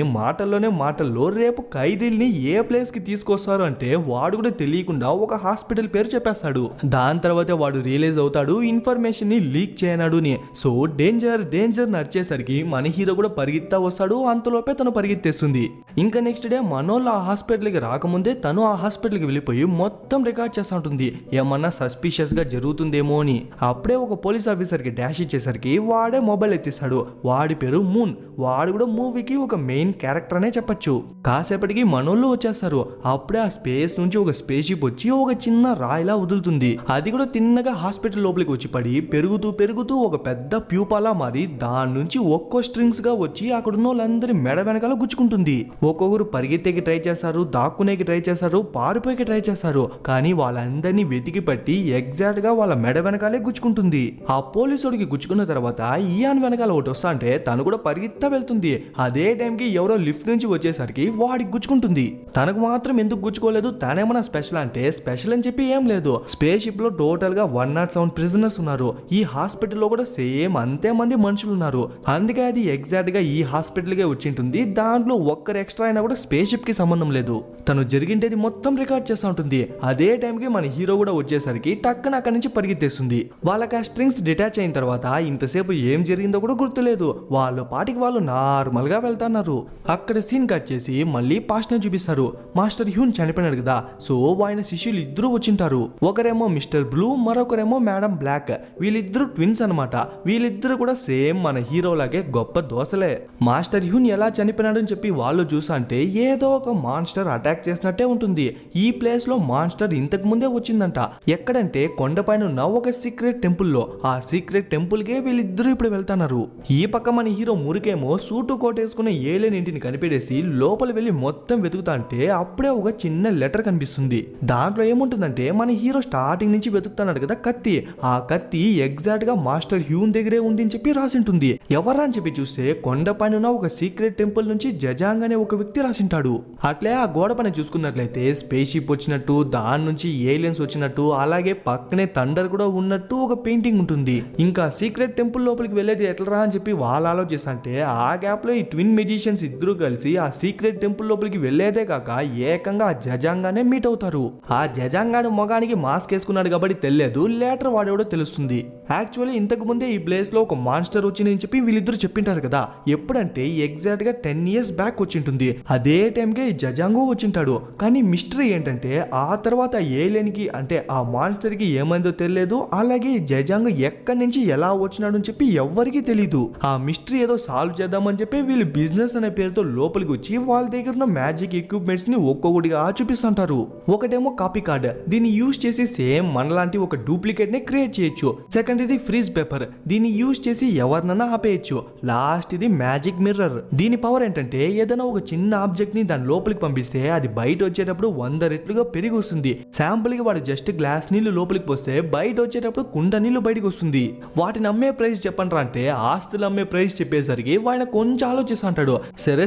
S1: మాటల్లో రేపు ఖైదీల్ని ఏ ప్లేస్ కి తీసుకొస్తారు అంటే వాడు కూడా తెలియకుండా ఒక హాస్పిటల్ పేరు చెప్పేస్తాడు. దాని తర్వాత వాడు రియలైజ్ రియలైజ్ అవుతాడు ఇన్ఫర్మేషన్ ని లీక్ చేయనాడు అని. సో డేంజర్ నడిచేసరికి మన హీరో కూడా పరిగెత్తా వస్తాడు. అంతలోపే తను పరిగెత్తేస్తుంది. ఇంకా నెక్స్ట్ డే మనోళ్ళు ఆ హాస్పిటల్కి రాకముందే తను ఆ హాస్పిటల్కి వెళ్ళిపోయి మొత్తం రికార్డ్ చేస్తూ ఉంటుంది, ఏమన్నా సస్పిషియస్ గా జరుగుతుందేమో అని. అప్పుడే ఒక పోలీస్ ఆఫీసర్కి డాష్ ఇచ్చేసరికి వాడే మొబైల్ ఎత్తిస్తాడు. వాడి పేరు మూన్. వాడు కూడా మూవీకి ఒక మెయిన్ క్యారెక్టర్ అనే చెప్పొచ్చు. కాసేపటికి మనోళ్ళు వచ్చేస్తారు. అప్పుడే ఆ స్పేస్ నుంచి ఒక స్పేస్ షిప్ వచ్చి ఒక చిన్న రాయిలా వదులుతుంది. అది కూడా తిన్నగా హాస్పిటల్ లోపలికి వచ్చి పడి పెరుగుతూ ఒక పెద్ద ప్యూపాలా మారి దాని నుంచి ఒక్కో స్ట్రింగ్స్ గా వచ్చి అక్కడున్న వాళ్ళందరి మెడ వెనకాల గుచ్చుకుంటుంది. ఒక్కొక్కరు పరిగెత్తేకి ట్రై చేస్తారు, దాక్కునేకి ట్రై చేస్తారు, పారిపోయేకి ట్రై చేస్తారు. కానీ వాళ్ళందరినీ వెతికి పట్టి ఎగ్జాక్ట్ గా వాళ్ళ మెడ వెనకాలే గుచ్చుకుంటుంది. ఆ పోలీసుడికి గుచ్చుకున్న తర్వాత ఇయాన్ వెనకాల ఒకటి వస్తా అంటే తను కూడా పరిగెత్తా వెళ్తుంది. అదే టైంకి ఎవరో లిఫ్ట్ నుంచి వచ్చేసరికి వాడికి గుచ్చుకుంటుంది. తనకు మాత్రం ఎందుకు గుచ్చుకోలేదు, తనేమన్నా స్పెషల్ అంటే స్పెషల్ అని చెప్పి ఏం లేదు. స్పేస్ షిప్ లో టోటల్ గా 107 ప్రిజనర్స్ ఉన్నారు. ఈ హాస్పిటల్లో కూడా సేమ్ అంతే మంది మనుషులు ఉన్నారు. అందుకే అది ఎగ్జాక్ట్ గా ఈ హాస్పిటల్ కే వచ్చింటుంది. దాంట్లో ఒక్కరు ఎక్స్ట్రా అయినా కూడా స్పేస్ షిప్ కి సంబంధం లేదు. తను జరిగిండేది మొత్తం రికార్డ్ చేస్తూ ఉంటుంది. అదే టైంకి మన హీరో కూడా వచ్చేసరికి టక్కన అక్కడి నుంచి పరిగెత్తేస్తుంది. వాళ్ళకి ఆ స్ట్రింగ్స్ డిటాచ్ అయిన తర్వాత ఇంతసేపు ఏం జరిగిందో కూడా గుర్తులేదు. వాళ్ళ పాటికి వాళ్ళు నార్మల్ గా వెళ్తున్నారు. అక్కడ సీన్ కట్ చేసి మళ్ళీ పాస్ట్ ని చూపిస్తారు. మాస్టర్ హ్యూన్ చనిపోయినాడు కదా, సో ఆయన శిష్యులు ఇద్దరు వచ్చింటారు. ఒకరేమో మిస్టర్ బ్లూ, మరొకరేమో మేడం బ్లాక్. వీళ్ళిద్దరు ట్విన్స్ అనమాట. వీళ్ళిద్దరు కూడా సేమ్ మన హీరో లాగే గొప్ప దోసలే. మాస్టర్ హ్యూన్ ఎలా చనిపోయినాడు అని చెప్పి వాళ్ళు చూసా అంటే ఏదో ఒక మాన్స్టర్ అటాక్ చేసినట్టే ఉంటుంది. ఈ ప్లేస్ లో మాన్స్టర్ ఇంతకు ముందే వచ్చిందంట. ఎక్కడంటే కొండపైన ఉన్న ఒక సీక్రెట్ టెంపుల్ లో. ఆ సీక్రెట్ టెంపుల్ కే వీళ్ళిద్దరూ ఇప్పుడు వెళ్తున్నారు. ఈ పక్క మన హీరో మురికేమో సూటు కోటేసుకున్న ఏలియన్ ఇంటిని కనిపెట్టేసి లోపల వెళ్ళి మొత్తం వెతుకుతా అంటే అప్పుడే ఒక చిన్న లెటర్ కనిపిస్తుంది. దాంట్లో ఏముంటుందంటే మన హీరో స్టార్టింగ్ నుంచి వెతుకుతున్నాడు కదా కత్తి. ఆ కత్తి ఎగ్జాక్ట్ గా మాస్టర్ హ్యూన్ దగ్గరే ఉంది అని చెప్పి రాసింటుంది. ఎవరా అని చెప్పి చూస్తే కొండపైన ఉన్న ఒక సీక్రెట్ టెంపుల్ నుంచి జజాంగ్ అనే ఒక వ్యక్తి రాసింటాడు. అట్లే ఆ గోడ పైన చూసుకున్నట్లయితే స్పేస్ షిప్ వచ్చినట్టు, దాని నుంచి ఏలియన్స్ వచ్చినట్టు, అలాగే పక్కనే థండర్ కూడా ఉన్నట్టు ఒక పెయింటింగ్ ఉంటుంది. ఇంకా సీక్రెట్ టెంపుల్ లోపలికి వెళ్ళేది ఎట్లరా అని చెప్పి వాళ్ళు ఆలోచిస్తుంటే ఆ గ్యాప్ లో ఈ ట్విన్ మెజిషియన్స్ ఇద్దరు కలిసి ఆ సీక్రెట్ టెంపుల్ లోపలికి వెళ్ళేదే కాక ఏకంగా ఆ జజాంగానే మీట్ అవుతారు. ఆ జజాంగాడు మొగానికి మాస్క్ వేసుకున్నాడు కాబట్టి తెలియదు, లేటర్ వాడేవాడో తెలుస్తుంది. యాక్చువల్లీ ఇంతకు ముందే ఈ ప్లేస్ లో ఒక మాన్స్టర్ వచ్చిందని చెప్పి వీళ్ళిద్దరు చెప్పింటారు కదా. ఎప్పుడంటే ఎగ్జాక్ట్ గా 10 years బ్యాక్ వచ్చింటుంది. అదే టైంకే ఈ జజాంగో వచ్చింటాడు. కానీ మిస్టరీ ఏంటంటే ఆ తర్వాత ఏలియన్ కి అంటే ఆ మాన్స్టర్ కి ఏమైందో తెలియదు. అలాగే జజాంగ్ ఎక్కడి నుంచి ఎలా వచ్చినాడు అని చెప్పి ఎవ్వరికీ తెలీదు. ఆ మిస్టరీ ఏదో సాల్వ్ చేద్దామని చెప్పి వీళ్ళు బిజినెస్ అనే పేరుతో లోపలికి వచ్చి వాళ్ళ దగ్గర ఉన్న మ్యాజిక్ ఎక్విప్మెంట్స్ ని ఒక్కొక్కటిగా చూపిస్తుంటారు. ఒకటేమో కాపీ కార్డ్, దీన్ని యూజ్ చేసి సేమ్ మనలాంటి ఒక డూప్లికేట్ ని క్రియేట్ చేయొచ్చు. సెకండ్ ఇది ఫ్రీజ్ పేపర్, దీన్ని యూజ్ చేసి ఎవరినన్నా ఆపేయచ్చు. లాస్ట్ ఇది మ్యాజిక్ మిర్రర్. దీని పవర్ ఏంటంటే ఏదైనా ఒక చిన్న ఆబ్జెక్ట్ ని దాని లోపలికి పంపిస్తే అది బయట వచ్చేటప్పుడు 100 రెట్లుగా పెరిగి వస్తుంది. శాంపుల్ కి వాడు జస్ట్ గ్లాస్ నీళ్లు లోపలికి పోస్తే బయట వచ్చేటప్పుడు కుండ నీళ్లు బయటకు వస్తుంది. వాటిని అమ్మే ప్రైస్ చెప్పండి అంటే ఆస్తులు అమ్మే ప్రైస్ చెప్పేసరికి ఆయన కొంచెం ఆలోచిస్తుంటాడు.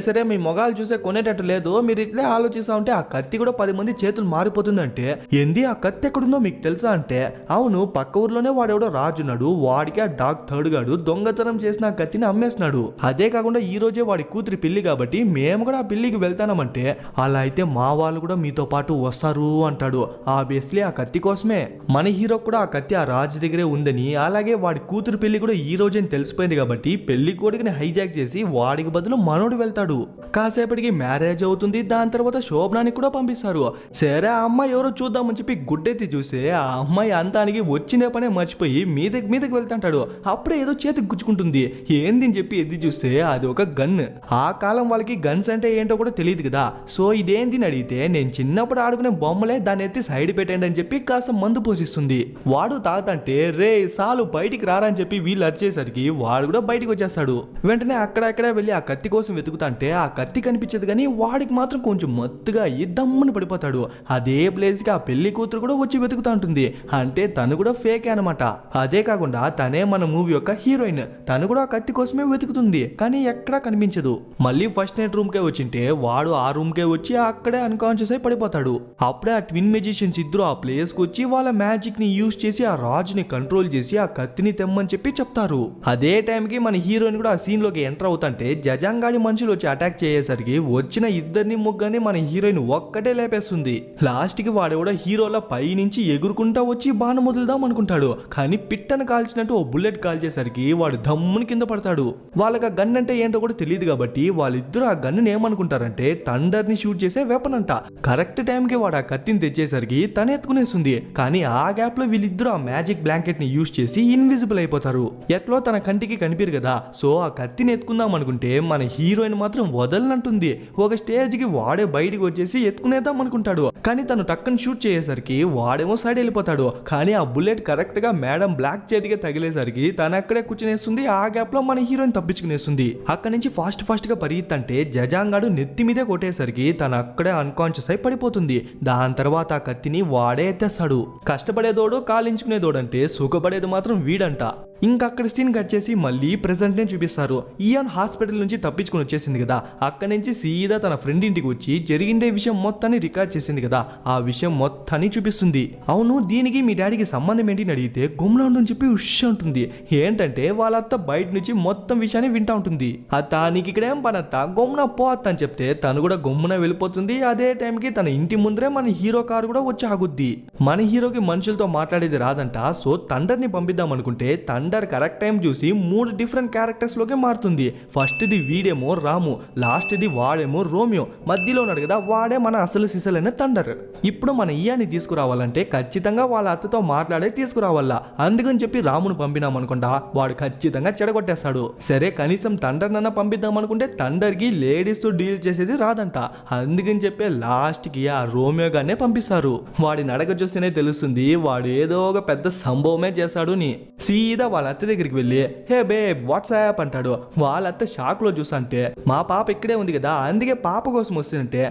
S1: సరే మీ మొగాలు చూసే కొనేటట్టు లేదు, మీరు ఇట్లే ఆలోచిస్తా ఉంటే ఆ కత్తి కూడా 10 మంది చేతులు మారిపోతుందంటే ఏంది ఆ కత్తి ఎక్కడుందో మీకు తెలుసా అంటే అవును పక్క ఊర్లోనే వాడెవడో రాజున్నాడు, వాడికి ఆ డాగ్ థర్డ్ గాడు దొంగతనం చేసిన ఆ కత్తిని అమ్మేస్తున్నాడు. అదే కాకుండా ఈ రోజే వాడి కూతురి పెళ్లి కాబట్టి మేము కూడా ఆ పెళ్లికి వెళ్తామంటే అలా అయితే మా వాళ్ళు కూడా మీతో పాటు వస్తారు అంటాడు. ఆబ్వియస్లీ ఆ కత్తి కోసమే. మన హీరో కూడా ఆ కత్తి ఆ రాజు దగ్గరే ఉందని, అలాగే వాడి కూతురు పెళ్లి కూడా ఈ రోజే తెలిసిపోయింది కాబట్టి పెళ్లి కోడిని హైజాక్ చేసి వాడికి బదులు మనోడు వెళ్తాడు. కాసేపటికి మ్యారేజ్ అవుతుంది. దాని తర్వాత శోభనానికి కూడా పంపిస్తారు. సరే ఆ అమ్మాయి ఎవరో చూద్దామని చెప్పి గుడ్డెత్తి చూస్తే ఆ అమ్మాయి అంతానికి వచ్చిన పనే మర్చిపోయి మీదకి వెళ్తాంటాడు. అప్పుడే ఏదో చేతికి గుచ్చుకుంటుంది. ఏంది అని చెప్పి ఎత్తి చూస్తే అది ఒక గన్. ఆ కాలం వాళ్ళకి గన్స్ అంటే ఏంటో కూడా తెలియదు కదా. సో ఇదేంది అని అడిగితే నేను చిన్నప్పుడు ఆడుకునే బొమ్మలే, దాన్ని ఎత్తి సైడ్ పెట్టండి అని చెప్పి కాస్త మందు పోసిస్తుంది. వాడు తాగుతంటే రే సాలు బయటికి రారా అని చెప్పి వీళ్ళు అరిచేసరికి వాడు కూడా బయటికి వచ్చేస్తాడు. వెంటనే అక్కడెక్కడే వెళ్ళి ఆ కత్తి కోసం వెతుకుతాంటే ఆ కత్తి కనిపించదు కానీ వాడికి మాత్రం కొంచెం మత్తుగా దమ్మని పడిపోతాడు. అదే ప్లేస్ కి ఆ పెళ్లి కూతురు కూడా వచ్చి వెతుకుతా ఉంటుంది. అంటే తను కూడా ఫేక్ అనమాట. అదే అదే కాకుండా తనే మన మూవీ యొక్క హీరోయిన్. తను కూడా ఆ కత్తి కోసమే వెతుకుతుంది, కానీ ఎక్కడా కనిపించదు. మళ్ళీ ఫస్ట్ నైట్ రూమ్ కే వచ్చింటే వాడు ఆ రూమ్ కే వచ్చి అక్కడే అన్కాన్షియస్ అయి పడిపోతాడు. అప్పుడే ఆ ట్విన్ మెజిషియన్స్ ఇద్దరు ఆ ప్లేస్ కి వచ్చి వాళ్ళ మ్యాజిక్ ని యూజ్ చేసి ఆ రాజుని కంట్రోల్ చేసి ఆ కత్తిని తెమ్మని చెప్పి చెప్తారు. అదే టైంకి మన హీరోయిన్ కూడా ఆ సీన్ లోకి ఎంటర్ అవుతుంటే జజాంగాడి మనుషులు వచ్చి అటాక్ చేసేసరికి వచ్చిన ఇద్దరిని ముగ్గురిని మన హీరోయిన్ ఒక్కటే లేపేస్తుంది. లాస్ట్ కి వాడు కూడా హీరోల పై నుంచి ఎగురుకుంటా వచ్చి బాణం వదులుదాం అనుకుంటాడు, కానీ పిట్టను కాల్చినట్టు ఓ బుల్లెట్ కాల్చేసరికి వాడు దమ్ముని కింద పడతాడు. వాళ్ళకి ఆ గన్ అంటే ఏంటో కూడా తెలియదు కాబట్టి వాళ్ళిద్దరు ఆ గన్ను ఏమనుకుంటారంటే థండర్ ని షూట్ చేసే వెపన్ అంట. కరెక్ట్ టైంకి వాడు ఆ కత్తిని తెచ్చేసరికి తన ఎత్తుకునేస్తుంది, కానీ ఆ గ్యాప్ లో వీళ్ళిద్దరు ఆ మ్యాజిక్ బ్లాంకెట్ ని యూజ్ చేసి ఇన్విజిబుల్ అయిపోతారు. ఎట్లో తన కంటికి కనిపిరు కదా, సో ఆ కత్తిని ఎత్తుకుందాం అనుకుంటే మన హీరోయిన్ మాత్రం వదలనంటుంది. ఒక స్టేజ్ కి వాడే బయటికి వచ్చేసి ఎత్తుకునేద్దాం అనుకుంటాడు, కానీ తను టక్కని షూట్ చేసేసరికి వాడేమో సైడ్ వెళ్ళిపోతాడు. కానీ ఆ బుల్లెట్ కరెక్ట్ గా మేడం బ్లాక్ చేతికి తగిలేసరికి తను అక్కడే కూర్చునేస్తుంది. ఆ గ్యాప్ లో మన హీరోయిన్ తప్పించుకునేస్తుంది. అక్కడి నుంచి ఫాస్ట్ గా పరిగెత్తంటే జజాంగాడు నెత్తి మీదే కొట్టేసరికి తను అక్కడే అన్కాన్షియస్ అయి పడిపోతుంది. దాని తర్వాత ఆ కత్తిని వాడే ఎత్తేస్తాడు. కష్టపడేదోడు కాలించుకునేదోడంటే సుఖపడేది మాత్రం వీడంట. ఇంకక్కడ సీన్ కట్ చేసి మళ్ళీ ప్రెసెంట్ నే చూపిస్తారు. ఇయాన్ హాస్పిటల్ నుంచి తప్పించుకుని వచ్చేసింది కదా, అక్కడి నుంచి సీదా తన ఫ్రెండ్ ఇంటికి వచ్చి జరిగిండే విషయం మొత్తాన్ని రికార్డ్ చేసింది కదా, ఆ విషయం మొత్తాన్ని చూపిస్తుంది. అవును, దీనికి మీ డాడీకి సంబంధం ఏంటి అని అడిగితే గుమ్లా ఉందని చెప్పి ఉష్ ఉంటుంది. ఏంటంటే వాళ్ళ అత్త బయట నుంచి మొత్తం విషయాన్ని వింటా ఉంటుంది. అత్త నీకు ఇక్కడేం పని అత్త, గమ్మున పో అత్త అని చెప్తే తను కూడా గమ్మున వెళ్ళిపోతుంది. అదే టైంకి తన ఇంటి ముందరే మన హీరో కారు కూడా వచ్చి ఆగుద్ది. మన హీరోకి మనుషులతో మాట్లాడేది రాదంట, సో థండర్ని పంపిద్దాం అనుకుంటే థండర్ కరెక్ట్ టైం చూసి 3 డిఫరెంట్ క్యారెక్టర్స్ లోకి మారుతుంది. ఫస్ట్ ది వీడేమో రాము, లాస్ట్ ది వాడేమో రోమియో, మధ్యలో ఉన్నాడు కదా వాడే మన అసలు సిసలైన థండర్. ఇప్పుడు మన ఇయాన్ని తీసుకురావాలంటే ఖచ్చితంగా వాళ్ళ అత్తతో మాట్లాడే తీసుకురావాలా. అందుకని చెప్పి రామును పంపినాం అనుకుంటా వాడు ఖచ్చితంగా చెడగొట్టేస్తాడు. సరే కనీసం థండర్ నన్న పంపిద్దాం అనుకుంటే థండర్ కి లేడీస్ తో డీల్ చేసేది రాదంట. అందుకని చెప్పి లాస్ట్ కి ఆ రోమియో గానే పంపిస్తారు. వాడి నడక చూస్తేనే తెలుస్తుంది వాడు ఏదో ఒక పెద్ద సంభవమే చేస్తాడు ని. సీదా వాళ్ళ అత్త దగ్గరికి వెళ్ళి హే బేబ్ వాట్సాప్ అంటాడు. వాళ్ళ అత్త షాక్ లో చూసంటే మా పాప ఇక్కడే ఉంది కదా అందుకే పాప కోసం వస్తుందంటే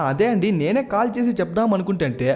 S1: అదే అండి నేనే కాల్ చేసి చెప్దాం అనుకుంటే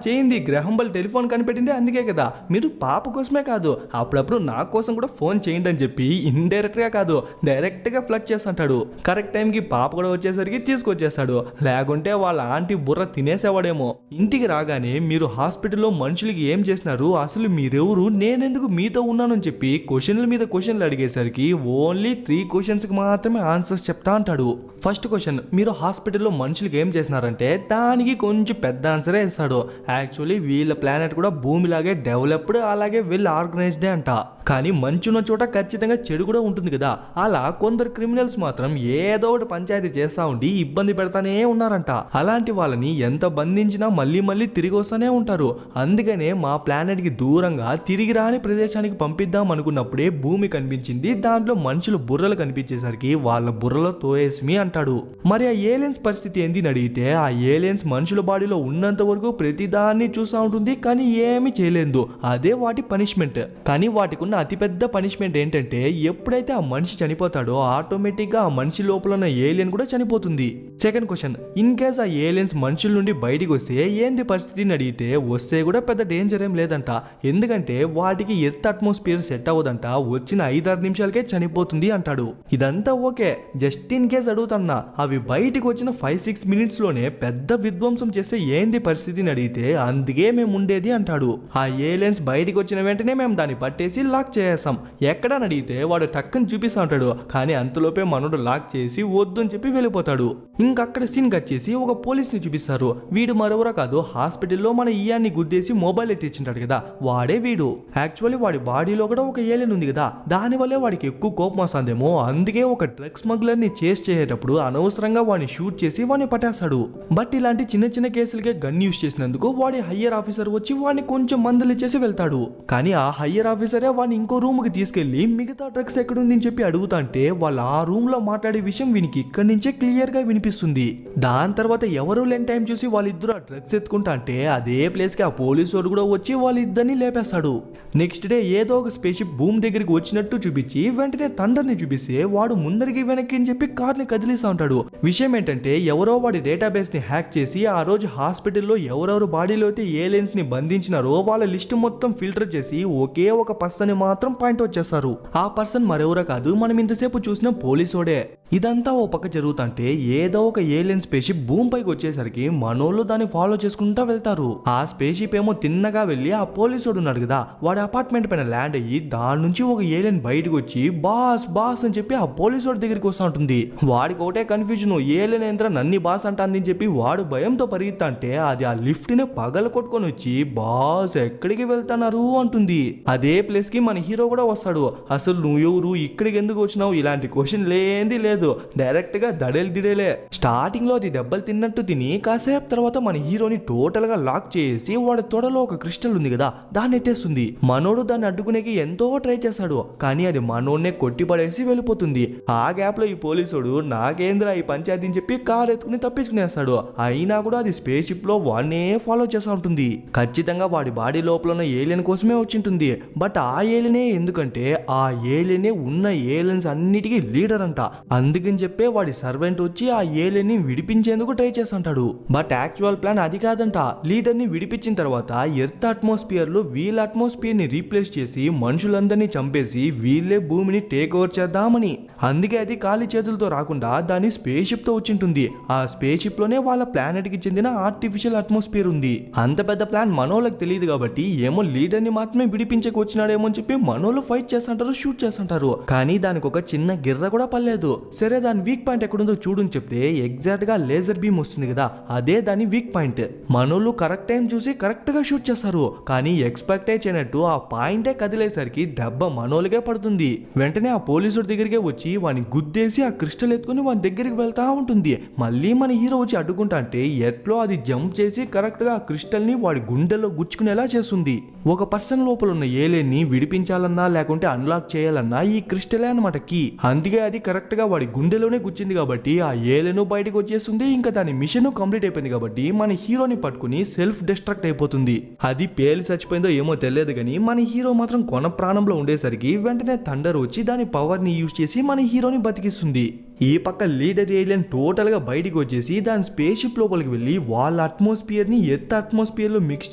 S1: చేయింది గ్రహంబల్ టెలిఫోన్ కనిపెట్టింది అందుకే కదా, మీరు పాప కోసమే కాదు అప్పుడప్పుడు నా కోసం కూడా ఫోన్ చేయండి అని చెప్పి ఇండైరెక్ట్ గా కాదు డైరెక్ట్ గా ఫ్లడ్ చేస్తుంటాడు. కరెక్ట్ టైం కి పాప కూడా వచ్చేసరికి తీసుకొచ్చేస్తాడు, లేకుంటే వాళ్ళ ఆంటీ బుర్ర తినేసేవాడేమో. ఇంటికి రాగానే మీరు హాస్పిటల్లో మనుషులకి ఏం చేసినారు, అసలు మీరెవరు, నేనెందుకు మీతో ఉన్నానని చెప్పి క్వశ్చన్ల మీద క్వశ్చన్లు అడిగేసరికి ఓన్లీ 3 క్వశ్చన్స్ కి మాత్రమే ఆన్సర్స్ చెప్తా అంటాడు. ఫస్ట్ క్వశ్చన్, మీరు హాస్పిటల్లో మనుషులకి ఏం చేసినారంటే దానికి కొంచెం పెద్ద ఆన్సరే ఇస్తాడు. యాక్చువల్లీ వీళ్ళ ప్లానెట్ కూడా భూమిలాగే డెవలప్డ్ అలాగే వెల్ ఆర్గనైజ్డే అంట. కానీ మంచున్న చోట ఖచ్చితంగా చెడు కూడా ఉంటుంది కదా, అలా కొందరు క్రిమినల్స్ మాత్రం ఏదో ఒకటి పంచాయతీ చేస్తా ఉండి ఇబ్బంది పెడతానే ఉన్నారంట. అలాంటి వాళ్ళని ఎంత బంధించినా మళ్ళీ మళ్ళీ తిరిగి వస్తానే ఉంటారు. అందుకనే మా ప్లానెట్ కి దూరంగా తిరిగి రాని ప్రదేశానికి పంపిద్దాం అనుకున్నప్పుడే భూమి కనిపించింది. దాంట్లో మనుషులు బుర్రలు కనిపించేసరికి వాళ్ళ బుర్రలో తోయేసిమి అంటాడు. మరి ఆ ఏలియన్స్ పరిస్థితి ఏంది అడిగితే ఆ ఏలియన్స్ మనుషుల బాడీలో ఉన్నంత వరకు ప్రతిదాన్ని చూస్తూ ఉంటుంది, కానీ ఏమీ చేయలేదు. అదే వాటి పనిష్మెంట్. కానీ వాటికి ఉన్న అతిపెద్ద పనిష్మెంట్ ఏంటంటే ఎప్పుడైతే ఆ మనిషి చనిపోతాడో ఆటోమేటిక్ గా ఆ మనిషి లోపల ఉన్న ఏలియన్ కూడా చనిపోతుంది. సెకండ్ క్వశ్చన్, ఇన్ కేస్ ఆ ఏలియన్స్ మనుషుల నుండి బయటికి వస్తే ఏంది పరిస్థితిని అడిగితే వస్తే కూడా పెద్ద డేంజర్ ఏం లేదంట. ఎందుకంటే వాటికి ఎర్త్ అట్మాస్ఫియర్ సెట్ అవ్వదంట, వచ్చిన 5-6 నిమిషాలకే చనిపోతుంది అంటాడు. ఇదంతా ఓకే, జస్ట్ ఇన్ కేస్ అడుగుతున్నా అవి బయటికి వచ్చిన 5-6 మినిట్స్ లోనే పెద్ద విధ్వంసం చేస్తే ఏంది పరిస్థితిని అడిగితే అందుకే మేము ఉండేది అంటాడు. ఆ ఏలియన్స్ బయటికి వచ్చిన వెంటనే మేము దాన్ని పట్టేసి లాక్ చేసేస్తాం. ఎక్కడని అడిగితే వాడు టక్కని చూపిస్తా ఉంటాడు, కానీ అంతలోపే మనోడు లాక్ చేసి వద్దు అని చెప్పి వెళ్ళిపోతాడు. ఇంకక్కడ సీన్ కట్ చేసి ఒక పోలీస్ ని చూపిస్తారు. వీడు మరెవరో కాదు, హాస్పిటల్లో మన ఇయాన్ని గుద్దేసి మొబైల్ ఎత్తిచ్చింటాడు కదా వాడే వీడు. యాక్చువల్లీ వాడి బాడీలో కూడా ఒక ఏలియన్ ఉంది కదా, దానివల్లే వాడికి ఎక్కువ కోపం వస్తుందేమో. అందుకే ఒక డ్రగ్ స్మగ్లర్ ని చేస్ చేసేటప్పుడు అనవసరంగా వాడిని షూట్ చేసి వాడిని పట్టేస్తాడు. బట్ ఇలాంటి చిన్న చిన్న కేసులకే గన్ యూస్ చేసినందుకు వాడి హయ్యర్ ఆఫీసర్ వచ్చి వాడిని కొంచెం మందలిచ్చేసి వెళ్తాడు. కానీ ఆ హయ్యర్ ఆఫీసరే వాడిని ఇంకో రూమ్ కి తీసుకెళ్లి మిగతా డ్రగ్స్ ఎక్కడుంది అని చెప్పి అడుగుతాంటే వాళ్ళు ఆ రూమ్ లో మాట్లాడే విషయం వీనికి ఇక్కడి నుంచే క్లియర్ గా వినిపిస్తుంది. దాని తర్వాత ఎవరు లేని టైం చూసి వాళ్ళిద్దరు ఆ డ్రగ్స్ ఎత్తుకుంటా అంటే అదే ప్లేస్ కి ఆ పోలీసు వాడు కూడా వచ్చి వాళ్ళిద్దరిని లేపేస్తాడు. నెక్స్ట్ డే ఏదో ఒక ఒక స్పేషిప్ భూమి దగ్గరికి వచ్చినట్టు చూపించి వెంటనే థండర్ ని చూపిస్తే వాడు ముందరికి వెనక్కి అని చెప్పి కార్ ని కదిలిస్తా ఉంటాడు. విషయం ఏంటంటే ఎవరో వాడి డేటాబేస్ ని హ్యాక్ చేసి ఆ రోజు హాస్పిటల్లో ఎవరెవరు బాడీలో అయితే ఏలియన్స్ ని బంధించినారో వాళ్ళ లిస్ట్ మొత్తం ఫిల్టర్ చేసి ఒకే ఒక పర్సన్ ని మాత్రం పాయింట్ అవుట్ చేస్తారు. ఆ పర్సన్ మరెవరో కాదు, మనం ఇంతసేపు చూసిన పోలీసోడే. ఇదంతా ఓ పక్క జరుగుతుంటే ఏదో ఒక ఏలియన్ స్పేషిప్ భూమి పైకి వచ్చేసరికి మనోళ్ళు దాన్ని ఫాలో చేసుకుంటూ వెళ్తారు. ఆ స్పేషిప్ ఏమో తిన్నగా వెళ్ళి ఆ పోలీసోడు ఉన్నాడు కదా వాడి అపార్ట్మెంట్ పైన ల్యాండ్ అయ్యి దాని నుంచి ఒక ఏలియన్ బయటకు వచ్చి బాస్ బాస్ అని చెప్పి ఆ పోలీసోడి దగ్గరికి వస్తూ ఉంటుంది. వాడికి ఒకటే కన్ఫ్యూజన్, ఏలియన్ ఏంట్రా నన్ని బాస్ అంటాంది అని చెప్పి వాడు భయంతో పరిగెత్తా అంటే అది ఆ లిఫ్ట్ ని పగల కొట్టుకొని వచ్చి బాస్ ఎక్కడికి వెళ్తున్నారు అంటుంది. అదే ప్లేస్ కి మన హీరో కూడా వస్తాడు. అసలు నువ్వు ఎవరు, ఇక్కడికి ఎందుకు వచ్చినావు, ఇలాంటి క్వశ్చన్ లేంది లేదు, డైరెక్ట్ గా దడేలే. స్టార్టింగ్ లో అది దెబ్బలు తిన్నట్టు తిని కాసేపు తర్వాత మన హీరోని టోటల్ గా లాక్ చేసి వాడి తొడలో ఒక క్రిస్టల్ ఉంది కదా దాన్ని ఎత్తేస్తుంది. మనోడు దాన్ని అడ్డుకునేకి ఎంతో ట్రై చేస్తాడు కానీ అది మనోడ్నే కొట్టి పడేసి వెళ్ళిపోతుంది. ఆ గ్యాప్ లో ఈ పోలీసుడు నాకేంద్రా ఈ పంచాయతీ అని చెప్పి కార్ ఎత్తుకుని తప్పించుకునేస్తాడు. అయినా కూడా అది స్పేస్ షిప్ లో వాడినే ఫాలో చేస్తూ ఉంటుంది. ఖచ్చితంగా వాడి బాడీ లోపల ఉన్న ఏలియన్ కోసమే వచ్చింటుంది. బట్ ఆ ఏలియనే ఎందుకంటే ఆ ఏలియనే ఉన్న ఏలియన్స్ అన్నిటికీ లీడర్ అంట. అందుకని చెప్పే వాడి సర్వెంట్ వచ్చి ఆ ఏలియన్ ని విడిపించేందుకు ట్రై చేస్తుంటాడు. బట్ యాక్చువల్ ప్లాన్ అది కాదంట. లీడర్ ని విడిపించిన తర్వాత ఎర్త్ అట్మాస్ఫియర్ లో వీళ్ళ అట్మాస్ఫియర్ ని రీప్లేస్ చేసి మనుషులందరినీ చంపేసి వీళ్ళే భూమిని టేక్ ఓవర్ చేద్దామని. అందుకే అది ఖాళీ చేతులతో రాకుండా దాని స్పేస్ షిప్ తో వచ్చింటుంది. ఆ స్పేస్ షిప్ లోనే వాళ్ళ ప్లానెట్ కి చెందిన ఆర్టిఫిషియల్ అట్మాస్ఫియర్ ఉంది. అంత పెద్ద ప్లాన్ మనోళ్ళకి తెలియదు కాబట్టి ఏమో లీడర్ ని మాత్రమే విడిపించక వచ్చినాడేమో అని చెప్పి మనోళ్ళు ఫైట్ చేస్తుంటారు, షూట్ చేస్తుంటారు. కానీ దానికి ఒక చిన్న గిర్ర కూడా పర్లేదు. సరే దాని వీక్ పాయింట్ ఎక్కడుందో చూడని చెప్తే ఎగ్జాక్ట్ గా లేజర్ బీమ్ వస్తుంది కదా అదే దాని వీక్ పాయింట్. మనోళ్ళు కరెక్ట్ టైం చూసి కరెక్ట్ గా షూట్ చేస్తారు. కానీ ఎక్స్పెక్ట్ చేయనట్టు ఆ పాయింటే కదిలేసరికి దెబ్బ మనోళ్ళకే పడుతుంది. వెంటనే ఆ పోలీసుడి దగ్గరికే వచ్చి వాడిని గుద్దేసి ఆ క్రిస్టల్ ఎత్తుకుని వాని దగ్గరికి వెళ్తా ఉంటుంది. మళ్ళీ మన హీరో వచ్చి అడ్డుకుంటా అంటే ఎట్లో అది జంప్ చేసి కరెక్ట్ గా ఆ క్రిస్టల్ ని వాడి గుండెల్లో గుచ్చుకునేలా చేస్తుంది. ఒక పర్సన్ లోపల ఉన్న ఏలియన్ ని విడిపించాలన్నా లేకుంటే అన్లాక్ చేయాలన్నా ఈ క్రిస్టలే అన్నమాట కీ. అందుకే అది కరెక్ట్ గా వాడి గుండెలోనే గుచ్చింది కాబట్టి ఆ ఏలియన్ బయటకు వచ్చేస్తుంది. ఇంకా దాని మిషన్ కంప్లీట్ అయిపోయింది కాబట్టి మన హీరోని పట్టుకుని సెల్ఫ్ డిస్ట్రక్ట్ అయిపోతుంది. అది పేలి చచ్చిపోయిందో ఏమో తెలియదు కానీ మన హీరో మాత్రం కొన ప్రాణంలో ఉండేసరికి వెంటనే థండర్ వచ్చి దాని పవర్ ని యూజ్ చేసి మన హీరోని బతికిస్తుంది. ఈ పక్క లీడర్ ఏలియన్ టోటల్ గా బయటికి వచ్చేసి దాని స్పేస్ షిప్ లోపలికి వెళ్ళి వాళ్ళ అట్మాస్ఫియర్ ని ఎర్త్ అట్మాస్ఫియర్ లో మిక్స్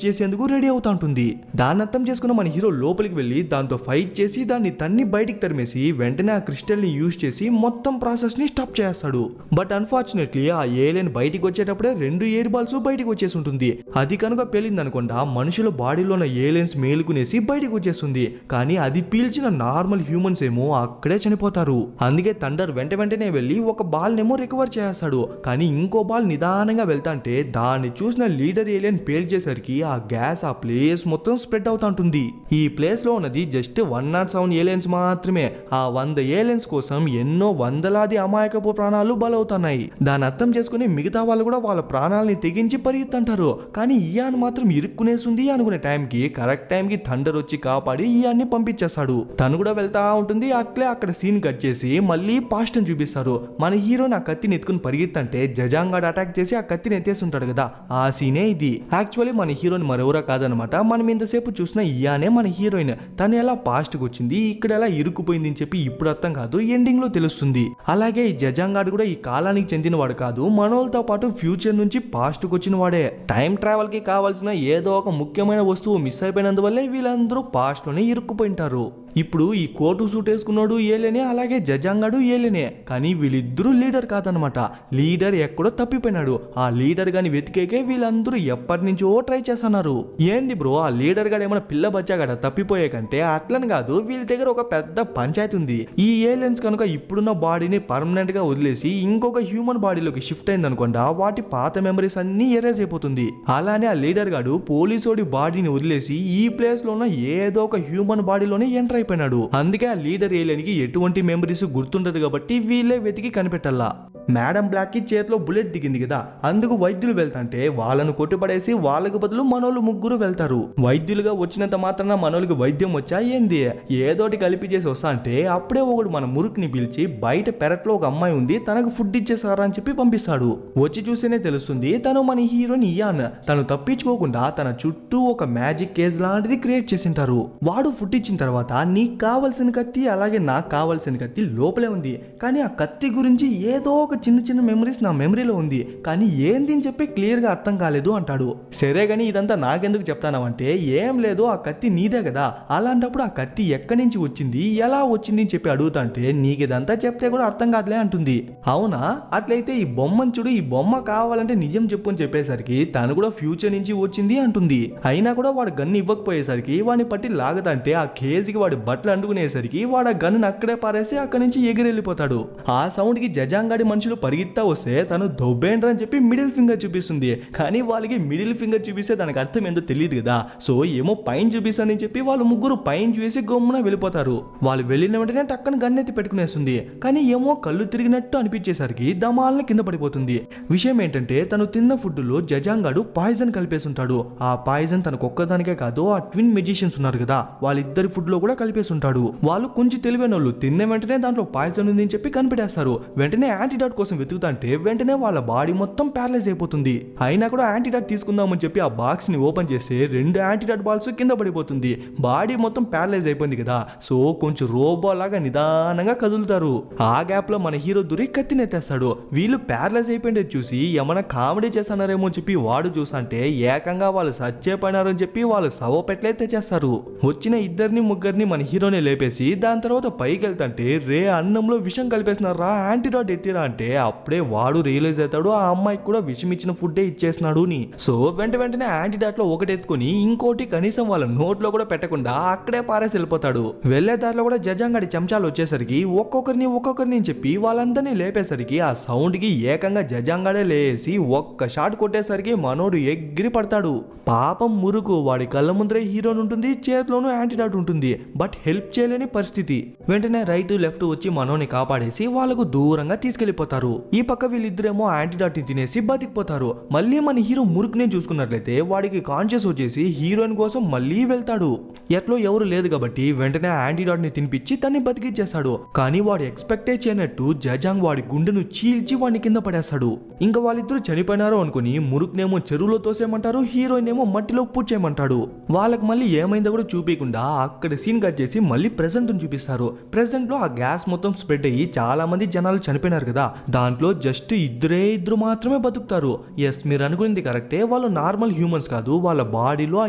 S1: చేసేందుకు రెడీ అవుతా ఉంటుంది. దాన్ని అర్థం చేసుకున్న మన హీరో లోపలికి వెళ్ళి దాంతో ఫైట్ చేసి దాన్ని తన్ని బయటికి తరిమేసి వెంటనే ఆ క్రిస్టల్ ని యూజ్ చేసి మొత్తం ప్రాసెస్ ని స్టాప్ చేస్తాడు. బట్ అన్ఫార్చునేట్లీ ఆ ఏలియన్ బయటికి వచ్చేటప్పుడే 2 ఎయిర్ బాల్స్ బయటికి వచ్చేసి ఉంటుంది. అది కనుక పేలింది అనుకుంటా మనుషుల బాడీలో ఉన్న ఏలియన్స్ మేలుకునేసి బయటికి వచ్చేస్తుంది. కానీ అది పీల్చిన నార్మల్ హ్యూమన్స్ ఏమో అక్కడే చనిపోతారు. అందుకే థండర్ వెంటనే వెళ్ళి ఒక బాల్ నేమో రికవర్ చేస్తాడు. కానీ ఇంకో బాల్ నిదానంగా వెళ్తాంటే దాన్ని చూసిన లీడర్ ఏలియన్ పేల్చేసరికి ఆ గ్యాస్ ఆ ప్లేస్ మొత్తం స్ప్రెడ్ అవుతా ఉంటుంది. ఈ ప్లేస్ లో ఉన్నది జస్ట్ 107 ఏలియన్స్ మాత్రమే. ఆ 100 ఏలియన్స్ కోసం ఎన్నో వందలాది అమాయకపు ప్రాణాలు బలవుతున్నాయి. దాన్ని అర్థం చేసుకుని మిగతా వాళ్ళు కూడా వాళ్ళ ప్రాణాలని తెగించి పరిగెత్తంటారు. కానీ ఇయాన్ మాత్రం ఇరుక్కునేస్తుంది అనుకునే టైంకి కరెక్ట్ టైంకి థండర్ వచ్చి కాపాడి ఇయాన్ని పంపించేస్తాడు. తను కూడా వెళ్తా ఉంటుంది. అట్లే అక్కడ సీన్ కట్ చేసి మళ్ళీ పాస్ట్ అని చూపిస్తారు. మన హీరోని ఆ కత్తిని ఎత్తుకుని పరిగెత్తంటే జజాంగాడ్ అటాక్ చేసి ఆ కత్తిని ఎత్తేస్తుంటాడు కదా ఆ సీనే ఇది. యాక్చువల్లీ మన హీరోని మరెవరో కాదనమాట, మనం ఇంతసేపు చూసిన ఇయానే మన హీరోయిన్. తను ఎలా పాస్ట్ కి వచ్చింది, ఇక్కడ ఎలా ఇరుక్కుపోయింది అని చెప్పి ఇప్పుడు అర్థం కాదు, ఎండింగ్ లో తెలుస్తుంది. అలాగే ఈ జజాంగాడ్ కూడా ఈ కాలానికి చెందిన వాడు కాదు, మనోళ్ళతో పాటు ఫ్యూచర్ నుంచి పాస్ట్ కి వచ్చిన వాడే. టైం ట్రావెల్ కి కావాల్సిన ఏదో ఒక ముఖ్యమైన వస్తువు మిస్ అయిపోయినందువల్లే వీళ్ళందరూ పాస్ట్ లోనే ఇరుక్కుపోయింటారు. ఇప్పుడు ఈ కోటు సూట్ వేసుకున్నాడు ఏలేనే, అలాగే జజాంగాడు ఏలేనే. కానీ వీళ్ళిద్దరూ లీడర్ కాదనమాట. లీడర్ ఎక్కడో తప్పిపోయినాడు. ఆ లీడర్ గాని వెతికేకే వీళ్ళందరూ ఎప్పటి నుంచో ట్రై చేస్తున్నారు. ఏంది బ్రో ఆ లీడర్ గాడు ఏమైనా పిల్ల బచ్చాగడ తప్పిపోయే కంటే అట్లని కాదు, వీళ్ళ దగ్గర ఒక పెద్ద పంచాయతీ ఉంది. ఈ ఏలియన్స్ కనుక ఇప్పుడున్న బాడీని పర్మనెంట్ గా వదిలేసి ఇంకొక హ్యూమన్ బాడీలోకి షిఫ్ట్ అయింది అనుకోండి, వాటి పాత మెమరీస్ అన్ని ఎరేజ్ అయిపోతుంది. అలానే ఆ లీడర్ గాడు పోలీసోడి బాడీని వదిలేసి ఈ ప్లేస్ లో ఉన్న ఏదో ఒక హ్యూమన్ బాడీలోనే ఎంటర్ అయిపోయినాడు. అందుకే ఆ లీడర్ ఏలియన్ కి ఎటువంటి మెమరీస్ గుర్తుండదు కాబట్టి వీళ్ళే వెతికి కనిపెట్టాలా. మేడం బ్లాక్ కి చేతిలో బుల్లెట్ దిగింది కదా, అందుకు వైద్యులు వెళ్తాంటే వాళ్ళను కొట్టుపడేసి వాళ్ళకు బదులు మనోళ్ళు ముగ్గురు వెళ్తారు. వైద్యులుగా వచ్చినంత మాత్రాన మనోళ్ళకి వైద్యం వచ్చా ఏంది, ఏదోటి కలిపి చేసి వస్తా అంటే అప్పుడే ఒకడు మన మురుకుని పిలిచి బయట పెరట్లో ఒక అమ్మాయి ఉంది తనకు ఫుడ్ ఇచ్చేసారా అని చెప్పి పంపిస్తాడు. వచ్చి చూసేనే తెలుస్తుంది తను మన హీరోయిన్ ఇయాన్. తను తప్పించుకోకుండా తన చుట్టూ ఒక మ్యాజిక్ కేజ్ లాంటిది క్రియేట్ చేసింటారు. వాడు ఫుడ్ ఇచ్చిన తర్వాత నీకు కావాల్సిన కత్తి అలాగే నాకు కావాల్సిన కత్తి లోపలే ఉంది, కానీ ఆ కత్తి గురించి ఏదో ఒక చిన్న చిన్న మెమరీస్ నా మెమరీలో ఉంది, కానీ ఏంది అని చెప్పి క్లియర్ గా అర్థం కాలేదు అంటాడు. సరే గానీ ఇదంతా నాకెందుకు చెప్తానంటే ఏం లేదు, ఆ కత్తి నీదే కదా, అలాంటప్పుడు ఆ కత్తి ఎక్కడి నుంచి వచ్చింది ఎలా వచ్చింది అని చెప్పి అడుగుతా అంటే నీకు ఇదంతా చెప్తే కూడా అర్థం కాదులే అంటుంది. అవునా, అట్లయితే ఈ బొమ్మను చూడు, ఈ బొమ్మ కావాలంటే నిజం చెప్పు అని చెప్పేసరికి తను కూడా ఫ్యూచర్ నుంచి వచ్చింది అంటుంది. అయినా కూడా వాడు గన్ను ఇవ్వకపోయేసరికి వాడిని పట్టి లాగదంటే ఆ కేజీకి వాడి బట్టలు అంటుకునేసరికి వాడు ఆ గన్ను అక్కడే పారేసి అక్కడి నుంచి ఎగిరెళ్ళిపోతాడు. ఆ సౌండ్ కి జజాంగాడి మనుషులు పరిగెత్తా వస్తే తను దొబ్బేండ్రా అని చెప్పి మిడిల్ ఫింగర్ చూపిస్తుంది. కానీ వాళ్ళకి మిడిల్ ఫింగర్ చూపిస్తే దానికి అర్థం ఏందో తెలియదు కదా, సో ఏమో పైన చూపిస్తానని చెప్పి వాళ్ళు ముగ్గురు పైన చూసి గమ్మున వెళ్ళిపోతారు. వాళ్ళు వెళ్ళిన వెంటనే టక్కన గన్నెత్తి పెట్టుకునేస్తుంది. కానీ ఏమో కళ్ళు తిరిగినట్టు అనిపించేసరికి దమాలని కింద పడిపోతుంది. విషయం ఏంటంటే తను తిన్న ఫుడ్ లో జజాంగాడు పాయిజన్ కలిపేసుంటాడు. ఆ పాయిజన్ తనకు ఒక్కదానికే కాదు, ఆ ట్విన్ మెజిషియన్స్ ఉన్నారు కదా వాళ్ళిద్దరి ఫుడ్ లో కూడా కలిపేసుంటాడు. వాళ్ళు కొంచెం తెలివైన వాళ్ళు తిన్న వెంటనే దాంట్లో పాయిజన్ ఉంది అని చెప్పి కనిపెట్టేస్తారు. వెంటనే యాంటీడాట్ కోసం వెతుకుతాంటే వెంటనే వాళ్ళ బాడీ మొత్తం ప్యారలైజ్ అయిపోతుంది. అయినా కూడా యాంటీడాట్ తీసుకుందామని చెప్పి ఆ బాక్స్ ని ఓపెన్ చేస్తే 2 యాంటీడాట్ బాల్స్ కింద పడిపోతుంది. బాడీ మొత్తం ప్యారలైజ్ అయిపోయింది కదా, సో కొంచెం రోబో లాగా నిదానంగా కదులుతారు. ఆ గ్యాప్ లో మన హీరో దూరి కత్తినెత్తేస్తాడు. వీళ్ళు ప్యారలైజ్ అయిపోయింది చూసి ఏమైనా కామెడీ చేస్తున్నారేమో అని చెప్పి వాడు చూసంటే ఏకంగా వాళ్ళు సచ్చేపోయినారు అని చెప్పి వాళ్ళు సవ పెట్లే తెచ్చేస్తారు. వచ్చిన ఇద్దరిని ముగ్గురిని మన హీరోనే లేపేసి దాని తర్వాత పైకి వెళ్తాంటే రే అన్నంలో విషం కలిపేసినారా, యాంటీడాట్ ఎత్తిరా అంటే అప్పుడే వాడు రియలైజ్ అవుతాడు ఆ అమ్మాయికి కూడా విషం ఇచ్చిన ఫుడ్డే ఇచ్చేసినాడు ని. సో వెంటనే యాంటీడాట్ లో ఒకటి ఎత్తుకొని ఇంకోటి కనీసం వాళ్ళ నోట్లో కూడా పెట్టకుండా అక్కడే పారేసి వెళ్ళిపోతాడు. వెళ్లే దారిలో కూడా జజాంగాడి చెంచాలు వచ్చేసరికి ఒక్కొక్కరిని చెప్పి వాళ్ళందరినీ లేపేసరికి ఆ సౌండ్ కి ఏకంగా జజాంగాడే లేసి ఒక్క షాట్ కొట్టేసరికి మనోడు ఎగిరి పడతాడు. పాపం మురుకు వాడి కళ్ళ ముందరే హీరోన్ ఉంటుంది, చేతిలోనూ యాంటీడాట్ ఉంటుంది, బట్ హెల్ప్ చేయలేని పరిస్థితి. వెంటనే రైట్ లెఫ్ట్ వచ్చి మనోని కాపాడేసి వాళ్ళకు దూరంగా తీసుకెళ్లిపోతారు. ఈ పక్క వీళ్ళిద్దరేమో యాంటీడాట్ ని తినేసి బతికిపోతారు. మళ్ళీ మన హీరో మురుకునే చూసుకున్నట్లయితే వాడికి కాన్షియస్ వచ్చేసి హీరోయిన్ కోసం మళ్ళీ వెళ్తాడు. ఎట్లో ఎవరు లేదు కాబట్టి వెంటనే యాంటీడాట్ ని తినిపించి తన్ని బతికిచ్చేస్తాడు. కానీ వాడు ఎక్స్పెక్టే చేయనట్టు జజాంగ్ వాడి గుండెను చీల్చి వాడిని కింద పడేస్తాడు. ఇంకా వాళ్ళిద్దరూ చనిపోయినారు అనుకుని మురుకునేమో చెరువులో తోసేయమంటారు, హీరోయిన్ ఏమో మట్టిలో పూడ్చేయమంటాడు. వాళ్ళకి మళ్ళీ ఏమైందో కూడా చూపించకుండా అక్కడ సీన్ కట్ చేసి మళ్ళీ ప్రెసెంట్ చూపిస్తారు. ప్రెసెంట్ లో ఆ గ్యాస్ మొత్తం స్ప్రెడ్ అయ్యి చాలా మంది జనాలు చనిపోయినారు కదా, దాంట్లో జస్ట్ ఇద్దరు మాత్రమే బతుకుతారు. ఎస్, మీరు అనుకునేది కరెక్టే, వాళ్ళు నార్మల్ హ్యూమన్స్ కాదు, వాళ్ళ బాడీలో ఆ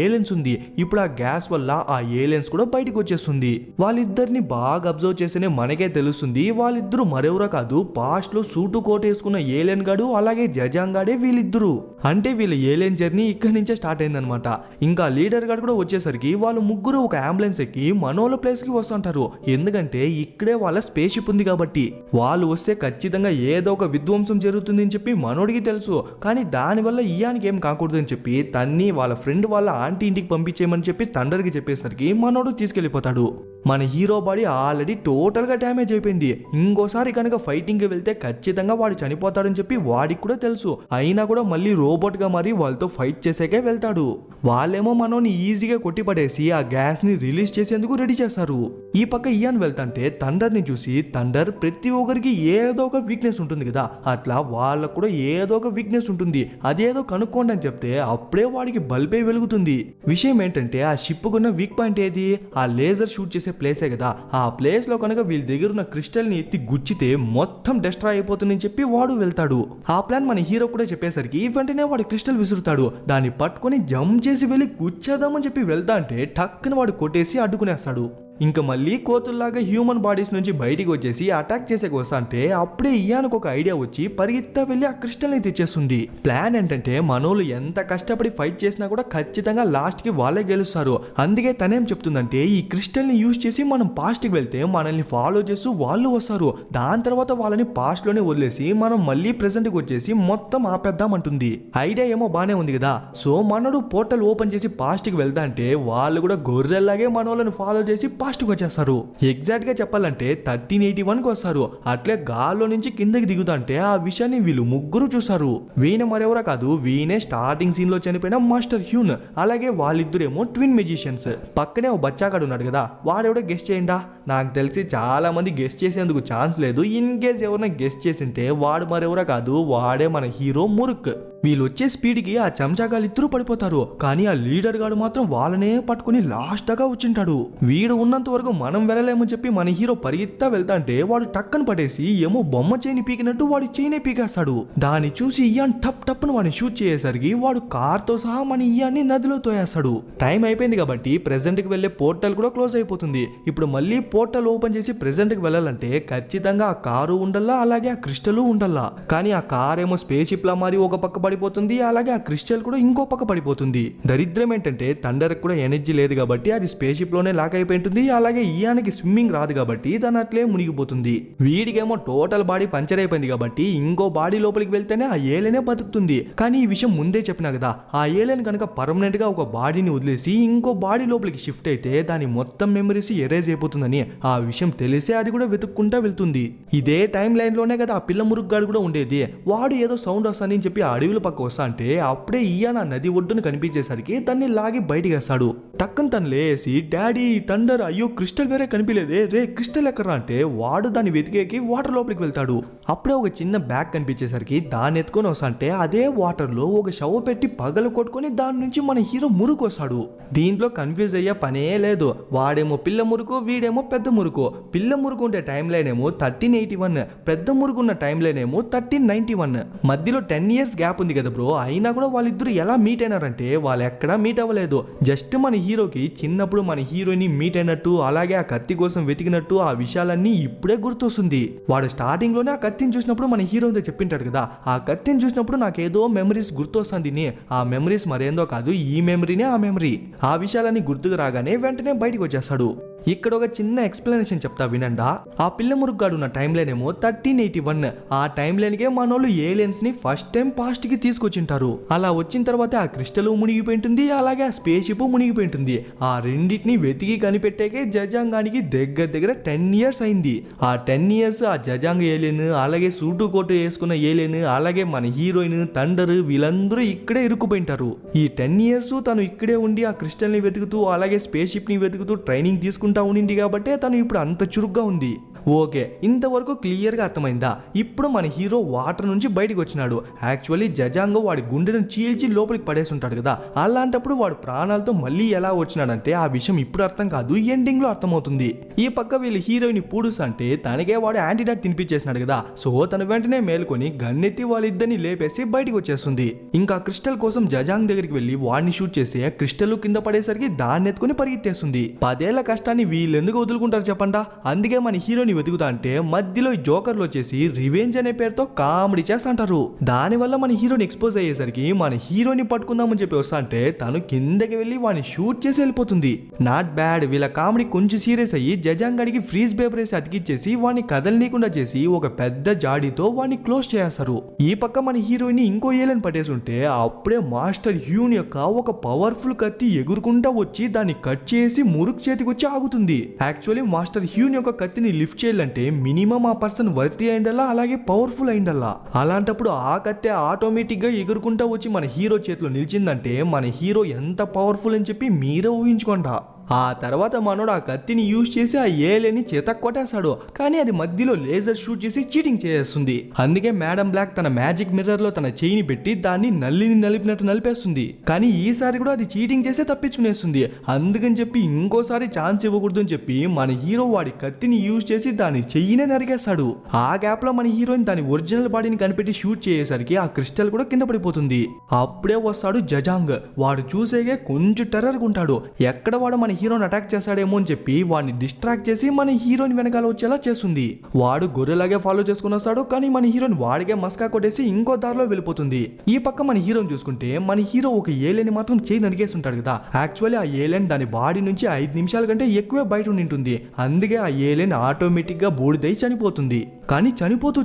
S1: ఏలియన్స్ ఉంది. ఇప్పుడు ఆ గ్యాస్ వల్ల ఆ ఏలియన్స్ కూడా బయటకు వచ్చేస్తుంది. వాళ్ళిద్దరిని బాగా అబ్జర్వ్ చేస్తేనే మనకే తెలుస్తుంది వాళ్ళిద్దరూ మరెవరో కాదు, పాస్ట్ లో సూటు కోట్ వేసుకున్న ఏలియన్ గాడు అలాగే జజాంగ్ గాడే వీళ్ళిద్దరు. అంటే వీళ్ళ ఏలియన్ జర్నీ ఇక్కడి నుంచే స్టార్ట్ అయిందనమాట. ఇంకా లీడర్ గాడు కూడా వచ్చేసరికి వాళ్ళు ముగ్గురు ఒక అంబులెన్స్ ఎక్కి మనోళ్ళ ప్లేస్ కి వస్తుంటారు. ఎందుకంటే ఇక్కడే వాళ్ళ స్పేస్ షిప్ ఉంది కాబట్టి. వాళ్ళు వస్తే ఖచ్చితంగా ఏదో ఒక విధ్వంసం జరుగుతుంది అని చెప్పి మనోడికి తెలుసు. కానీ దానివల్ల ఇయానికి ఏం కాకూడదు అని చెప్పి తన్ని వాళ్ళ ఫ్రెండ్ వాళ్ళ ఆంటీ ఇంటికి పంపించేయమని చెప్పి తండ్రికి చెప్పేసరికి మనోడు తీసుకెళ్లిపోతాడు. మన హీరో బాడీ ఆల్రెడీ టోటల్ గా డ్యామేజ్ అయిపోయింది. ఇంకోసారి కనుక ఫైటింగ్ కి వెళ్తే ఖచ్చితంగా వాడు చనిపోతాడని చెప్పి వాడికి కూడా తెలుసు. అయినా కూడా మళ్ళీ రోబోట్ గా మారి వాళ్ళతో ఫైట్ చేసేకే వెళ్తాడు. వాళ్ళేమో మనోని ఈజీగా కొట్టిపడేసి ఆ గ్యాస్ ని రిలీజ్ చేసేందుకు రెడీ చేస్తారు. ఈ పక్క ఇయాన్ వెళ్తాంటే థండర్ ని చూసి థండర్ ప్రతి ఒక్కరికి ఏదో ఒక వీక్నెస్ ఉంటుంది కదా, అట్లా వాళ్ళకు కూడా ఏదో ఒక వీక్నెస్ ఉంటుంది, అదేదో కనుక్కోండి అని చెప్తే అప్పుడే వాడికి బల్బే వెలుగుతుంది. విషయం ఏంటంటే ఆ షిప్ కున్న వీక్ పాయింట్ ఏది, ఆ లేజర్ షూట్ చేసే ప్లేసే కదా. ఆ ప్లేస్ లో కనుక వీళ్ళ దగ్గర ఉన్న క్రిస్టల్ ని ఎత్తి గుచ్చితే మొత్తం డెస్ట్రాయ్ అయిపోతుందని చెప్పి వాడు వెళ్తాడు. ఆ ప్లాన్ మన హీరో కూడా చెప్పేసరికి వెంటనే వాడు క్రిస్టల్ విసురుతాడు. దాన్ని పట్టుకొని జంప్ చేసి వెళ్ళి గుచ్చేద్దామని చెప్పి వెళ్తా అంటే టక్కున వాడు కొట్టేసి అడ్డుకునేస్తాడు. ఇంకా మళ్ళీ కోతుల్లాగా హ్యూమన్ బాడీస్ నుంచి బయటికి వచ్చేసి అటాక్ చేసేకి వస్తా అంటే అప్పుడే ఇయానికి ఒక ఐడియా వచ్చి పరిగెత్తా వెళ్ళి ఆ క్రిస్టల్ ని తెచ్చేస్తుంది. ప్లాన్ ఏంటంటే మనోళ్ళు ఎంత కష్టపడి ఫైట్ చేసినా కూడా ఖచ్చితంగా లాస్ట్ కి వాళ్ళే గెలుస్తారు. అందుకే తనేం చెప్తుందంటే ఈ క్రిస్టల్ ని యూజ్ చేసి మనం పాస్ట్ కి వెళ్తే మనల్ని ఫాలో చేస్తూ వాళ్ళు వస్తారు, దాని తర్వాత వాళ్ళని పాస్ట్ లోనే వదిలేసి మనం మళ్ళీ ప్రెసెంట్ కి వచ్చేసి మొత్తం ఆపేద్దామంటుంది. ఐడియా ఏమో బానే ఉంది కదా. సో మనోడు పోర్టల్ ఓపెన్ చేసి పాస్ట్ కి వెళ్తా అంటే వాళ్ళు కూడా గొర్రెల్లాగే మనోళ్ళని ఫాలో చేసి పాస్ట్కి వచ్చేస్తారు. ఎగ్జాక్ట్ గా చెప్పాలంటే 1381కి వస్తారు. అట్లే గాల్లో నుంచి కిందకి దిగుతుంటే ఆ విషయాన్ని వీళ్ళు ముగ్గురు చూసారు. వీణ మరెవరో కాదు, వీనే స్టార్టింగ్ సీన్ లో చనిపోయిన మాస్టర్ హ్యూన్. అలాగే వాళ్ళిద్దరేమో ట్విన్ మెజిషియన్స్. పక్కనే ఓ బచ్చాగాడు ఉన్నాడు కదా, వాడెవడో గెస్ట్ చేయండా. నాకు తెలిసి చాలా మంది గెస్ట్ చేసేందుకు ఛాన్స్ లేదు. ఇన్ కేస్ ఎవరైనా గెస్ట్ చేసింటే వాడు మరెవరో కాదు, వాడే మన హీరో మురుక్. వీళ్ళు వచ్చే స్పీడ్కి ఆ చెంచాగాళ్ళు ఇద్దరు పడిపోతారు. కానీ ఆ లీడర్ గాడు మాత్రం వాళ్ళనే పట్టుకుని లాస్ట్ దాకా వచ్చింటాడు. వీడు ఉన్నంత వరకు మనం వెళ్ళలేమని చెప్పి మన హీరో పరిగెత్తా వెళ్తాంటే వాడు టక్కన పడేసి ఏమో బొమ్మ చేయిని పీకినట్టు వాడి చేయినే పీకేస్తాడు. దాన్ని చూసి ఇయాన్ టప్ టప్ను వాడిని షూట్ చేసేసరికి వాడు కార్తో సహా మన ఇయాన్ని నదిలో తోయేస్తాడు. టైం అయిపోయింది కాబట్టి ప్రెసెంట్ కి వెళ్లే పోర్టల్ కూడా క్లోజ్ అయిపోతుంది. ఇప్పుడు మళ్ళీ పోర్టల్ ఓపెన్ చేసి ప్రెసెంట్ కి వెళ్ళాలంటే ఖచ్చితంగా ఆ కారు ఉండల్లా, అలాగే ఆ క్రిస్టల్ ఉండల్లా. కానీ ఆ కార్ ఏమో స్పేస్ షిప్ లా మారి ఒక పక్క పడిపోతుంది, అలాగే ఆ క్రిస్టల్ కూడా ఇంకో పక్క పడిపోతుంది. దరిద్రం ఏంటంటే థండర్ కూడా ఎనర్జీ లేదు కాబట్టి అది స్పేస్ షిప్ లోనే లాక్ అయిపోయింటుంది. అలాగే ఇయానికి స్విమ్మింగ్ రాదు కాబట్టి దాని అట్లే మునిగిపోతుంది. వీడికేమో టోటల్ బాడీ పంచర్ అయిపోయింది కాబట్టి ఇంకో బాడీ లోపలికి వెళ్తేనే ఆ ఏలియనే బతుకుతుంది. కానీ ఈ విషయం ముందే చెప్పినా కదా, ఆ ఏలియన్ కనుక పర్మనెంట్ గా ఒక బాడీని వదిలేసి ఇంకో బాడీ లోపలికి షిఫ్ట్ అయితే దాని మొత్తం మెమరీస్ ఎరేజ్ అయిపోతుందని ఆ విషయం తెలిసే అది కూడా వెతుక్కుంటా వెళ్తుంది. ఇదే టైం లైన్ లోనే కదా ఆ పిల్ల మురుగ్గాడు కూడా ఉండేది. వాడు ఏదో సౌండ్ వస్తానని చెప్పి ఆ అడవిలో పక్క వస్తా అంటే అప్పుడే ఇయాన్ ఆ నది ఒడ్డును కనిపించేసరికి దాన్ని లాగి బయటికి వేస్తాడు. టక్కన తను లేసి డాడీ థండర్, అయ్యో క్రిస్టల్ వేరే కనిపించలేదే, రే క్రిస్టల్ ఎక్కడా అంటే వాడు దాన్ని వెతికేకి వాటర్ లోపలికి వెళ్తాడు. అప్పుడే ఒక చిన్న బ్యాగ్ కనిపించేసరికి దాన్ని ఎత్తుకొని వస్తాంటే అదే వాటర్ లో ఒక షవ పెట్టి పగలు కొట్టుకొని దాని నుంచి మన హీరో మురుకు వస్తాడు. దీంట్లో కన్ఫ్యూజ్ అయ్యే పనే లేదు. వాడేమో పిల్ల మురుకు, వీడేమో పెద్ద మురుకు. పిల్ల మురుకు ఉండే టైం లైన్ ఏమో 1381, పెద్ద మురుకు ఉన్న టైం లైన్ ఏమో 1391. మధ్యలో 10 years గ్యాప్ ఉంది కదా బ్రో. అయినా కూడా వాళ్ళిద్దరు ఎలా మీట్ అయినారంటే వాళ్ళు ఎక్కడా మీట్ అవ్వలేదు. జస్ట్ మన హీరోకి చిన్నప్పుడు మన హీరోని మీట్ అయినట్టు, అలాగే ఆ కత్తి కోసం వెతికినట్టు ఆ విషయాలన్నీ ఇప్పుడే గుర్తొస్తుంది. వాడు స్టార్టింగ్ లోనే ఆ కత్తిని చూసినప్పుడు మన హీరోతో చెప్పింటాడు కదా, ఆ కత్తిని చూసినప్పుడు నాకేదో మెమరీస్ గుర్తొస్తుంది. ఆ మెమరీస్ మరేందో కాదు, ఈ మెమరీనే ఆ మెమరీ. ఆ విషయాలన్నీ గుర్తుకు రాగానే వెంటనే బయటికి వచ్చేస్తాడు. ఇక్కడ ఒక చిన్న ఎక్స్ప్లెనేషన్ చెప్తా వినండా. ఆ పిల్ల మురుగ్గాడు ఉన్న టైం లైన్ ఏమో 1381. ఆ టైం లైన్కే మనోళ్ళు ఏలియన్స్ ని ఫస్ట్ టైం పాస్ట్ కి తీసుకొచ్చింటారు. అలా వచ్చిన తర్వాత ఆ క్రిస్టల్ మునిగిపోయింటుంది, అలాగే ఆ స్పేస్ షిప్ మునిగిపోయింటుంది. ఆ రెండింటిని వెతికి కనిపెట్టాకే జజాంగానికి దగ్గర 10 years అయింది. ఆ 10 years ఆ జజాంగ్ ఏలియన్, అలాగే సూటు కోటు వేసుకున్న ఏలియన్, అలాగే మన హీరోయిన్ థండర్ వీళ్ళందరూ ఇక్కడే ఇరుక్కుపోయింటారు. ఈ 10 years తను ఇక్కడే ఉండి ఆ క్రిస్టల్ ని వెతుకుతూ, అలాగే స్పేస్ షిప్ ని వెతుకుతూ ట్రైనింగ్ తీసుకుంటా ఉండింది కాబట్టి తను ఇప్పుడు అంత చురుగ్గా ఉంది. ఓకే, ఇంతవరకు క్లియర్గా అర్థమైందా? ఇప్పుడు మన హీరో వాటర్ నుంచి బయటకు వచ్చినాడు. యాక్చువల్లీ జజాంగో వాడి గుండెను చీల్చి లోపలికి పడేసి ఉంటాడు కదా, అలాంటప్పుడు వాడు ప్రాణాలతో మళ్ళీ ఎలా వచ్చినాడంటే ఆ విషయం ఇప్పుడు అర్థం కాదు, ఎండింగ్ లో అర్థమవుతుంది. ఈ పక్క వీళ్ళు హీరోయిన్ పూడుస్ అంటే తనకే వాడు యాంటీడాట్ తినిపించేసినాడు కదా, సో తను వెంటనే మేలుకొని గన్నెత్తి వాళ్ళిద్దరిని లేపేసి బయటకు వచ్చేస్తుంది. ఇంకా క్రిస్టల్ కోసం జజాంగ్ దగ్గరికి వెళ్ళి వాడిని షూట్ చేసి క్రిస్టల్ కింద పడేసరికి దాన్ని ఎత్తుకుని పరిగెత్తేస్తుంది. 10 ఏళ్ల కష్టాన్ని వీళ్ళెందుకు వదులుకుంటారు చెప్పండా? అందుకే మన హీరోని వెతుకుతా అంటే మధ్యలో జోకర్లు వచ్చేసి రివెంజ్ అనే పేరుతో కామెడీ చేస్తుంటారు. దానివల్ల మన హీరోని ఎక్స్పోజ్ అయ్యేసరికి మన హీరోని పట్టుకుందామని చెప్పి వస్తా అంటే తను కిందకి వెళ్ళి వాడిని షూట్ చేసి వెళ్ళిపోతుంది. Not bad. వీళ్ళ కామెడీ కొంచెం సీరియస్ అయ్యి జజాంగాడికి ఫ్రీజ్ పేపర్ వేసి అతికిచ్చేసి వాడిని కదలనీయకుండా చేసి ఒక పెద్ద జాడీతో వాడిని క్లోజ్ చేస్తారు. ఈ పక్క మన హీరోయిన్ ఇంకో ఏలియన్ పట్టేసి ఉంటే అప్పుడే మాస్టర్ హ్యూన్ యొక్క ఒక పవర్ఫుల్ కత్తి ఎగురుకుంటా వచ్చి దాన్ని కట్ చేసి మురుక్ చేతికి వచ్చి ఆగుతుంది. యాక్చువల్లీ మాస్టర్ హ్యూన్ యొక్క కత్తిని లిఫ్ట్ చేయాలంటే మినిమం ఆ పర్సన్ వర్తి అయిండల్లా, అలాగే పవర్ఫుల్ అయిండల్లా. అలాంటప్పుడు ఆ కత్తి ఆటోమేటిక్ గా ఎగురుకుంటా వచ్చి మన హీరో చేతిలో నిలిచిందంటే మన హీరో ఎంత పవర్ఫుల్ అని చెప్పి మీరే ఊహించుకోండా. ఆ తర్వాత మనోడు ఆ కత్తిని యూజ్ చేసి ఆ ఏలియన్ని చేత కొట్టేస్తాడు. కానీ అది మధ్యలో లేజర్ షూట్ చేసి చీటింగ్ చేస్తుంది. అందుకే మేడం బ్లాక్ తన మ్యాజిక్ మిర్రర్ లో తన చేయిని పెట్టి దాన్ని నల్లిని నలిపినట్టు నలిపేస్తుంది. కానీ ఈసారి కూడా అది చీటింగ్ చేసే తప్పించుకునేస్తుంది. అందుకని చెప్పి ఇంకోసారి ఛాన్స్ ఇవ్వకూడదు అని చెప్పి మన హీరో వాడి కత్తిని యూజ్ చేసి దాని చెయ్యినే నరికేస్తాడు. ఆ గ్యాప్ లో మన హీరోయిన్ దాని ఒరిజినల్ బాడీని కనిపెట్టి షూట్ చేసేసరికి ఆ క్రిస్టల్ కూడా కింద పడిపోతుంది. అప్పుడే వస్తాడు జజాంగ్. వాడు చూసేగే కొంచెం టెర్రర్ ఉంటాడు. ఎక్కడ వాడు మన హీరోని అటాక్ చేస్తాడేమో అని చెప్పి వాడిని డిస్ట్రాక్ట్ చేసి మన హీరోని వెనకాల వచ్చేలా చేస్తుంది. వాడు గొర్రెలాగే ఫాలో చేసుకుని వస్తాడు. కానీ మన హీరోని వాడిగే మస్కా కొట్టేసి ఇంకో దారిలో వెళ్ళిపోతుంది. ఈ పక్క మన హీరోని చూసుకుంటే మన హీరో ఒక ఏలియన్ మాత్రం చేయి నరికేసి ఉంటాడు కదా. యాక్చువల్లీ ఆ ఏలియన్ దాని బాడీ నుంచి 5 నిమిషాల కంటే ఎక్కువే బయట ఉంటుంది. అందుకే ఆ ఏలియన్ ఆటోమేటిక్ గా బూడిదై చనిపోతుంది. కానీ చనిపోతూ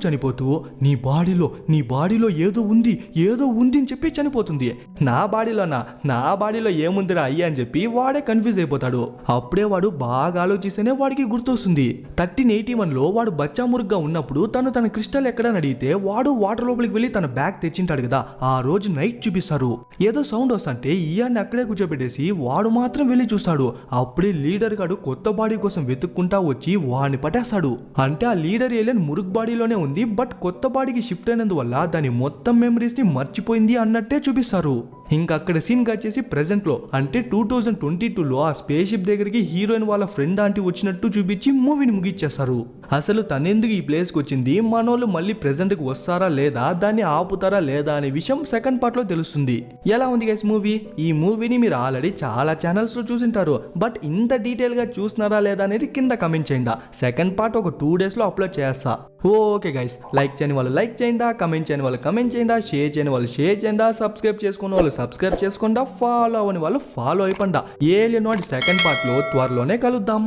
S1: నీ బాడీలో ఏదో ఉంది అని చెప్పి చనిపోతుంది. నా బాడీలో ఏముందిరా అయ్యా అని చెప్పి వాడే కన్ఫ్యూజ్ అయిపోతాడు. అయిపోతాడు. అప్పుడే వాడు బాగా ఆలోచిస్తేనే వాడికి గుర్తొస్తుంది 1381లో వాడు బచ్చా మురుగ్గా ఉన్నప్పుడు తన క్రిస్టల్ ఎక్కడని అడిగితే వాడు వాటర్ లోపలికి వెళ్ళి తన బ్యాగ్ తెచ్చింటాడు కదా. ఆ రోజు నైట్ చూపిస్తారు. ఏదో సౌండ్ వస్తుంటే ఇయాన్ని అక్కడే కూర్చోబెట్టేసి వాడు మాత్రం వెళ్ళి చూస్తాడు. అప్పుడే లీడర్ గాడు కొత్త బాడీ కోసం వెతుక్కుంటా వచ్చి వాడిని పట్టేస్తాడు. అంటే ఆ లీడర్ ఏలియన్ మురుగ్ బాడీలోనే ఉంది, బట్ కొత్త బాడీకి షిఫ్ట్ అయినందువల్ల దాని మొత్తం మెమరీస్ ని మర్చిపోయింది అన్నట్టే చూపిస్తారు. ఇంకా అక్కడ సీన్ కట్ చేసి ప్రెసెంట్ లో అంటే 2022లో ఆ స్పేస్ షిప్ దగ్గరికి హీరోయిన్ వాళ్ళ ఫ్రెండ్ ఆంటీ వచ్చినట్టు చూపించి మూవీని ముగిచ్చేస్తారు. అసలు తనెందుకు ఈ ప్లేస్కి వచ్చింది, మనోళ్ళు మళ్ళీ ప్రెసెంట్ కి వస్తారా లేదా, దాన్ని ఆపుతారా లేదా అనే విషయం సెకండ్ పార్ట్ లో తెలుస్తుంది. ఎలా ఉంది గైస్ మూవీ? ఈ మూవీని మీరు ఆల్రెడీ చాలా ఛానల్స్ లో చూసింటారు, బట్ ఇంత డీటెయిల్ గా చూసినారా లేదా అనేది కింద కమెంట్ చేయండి. సెకండ్ పార్ట్ ఒక 2 days లో అప్లోడ్ చేస్తా. ఓకే గైస్, లైక్ చేయని వాళ్ళు లైక్ చేయండి, కమెంట్ చేయని వాళ్ళు కమెంట్ చేయండి, షేర్ చేయని వాళ్ళు షేర్ చేయండి, సబ్స్క్రైబ్ చేసుకున్న వాళ్ళు సబ్స్క్రైబ్ చేసుకోండి, ఫాలో అవని వాళ్ళు ఫాలో అయిపోండి. ఏలియన్ వాడి సెకండ్ పార్ట్ లో త్వరలోనే కలుద్దాం.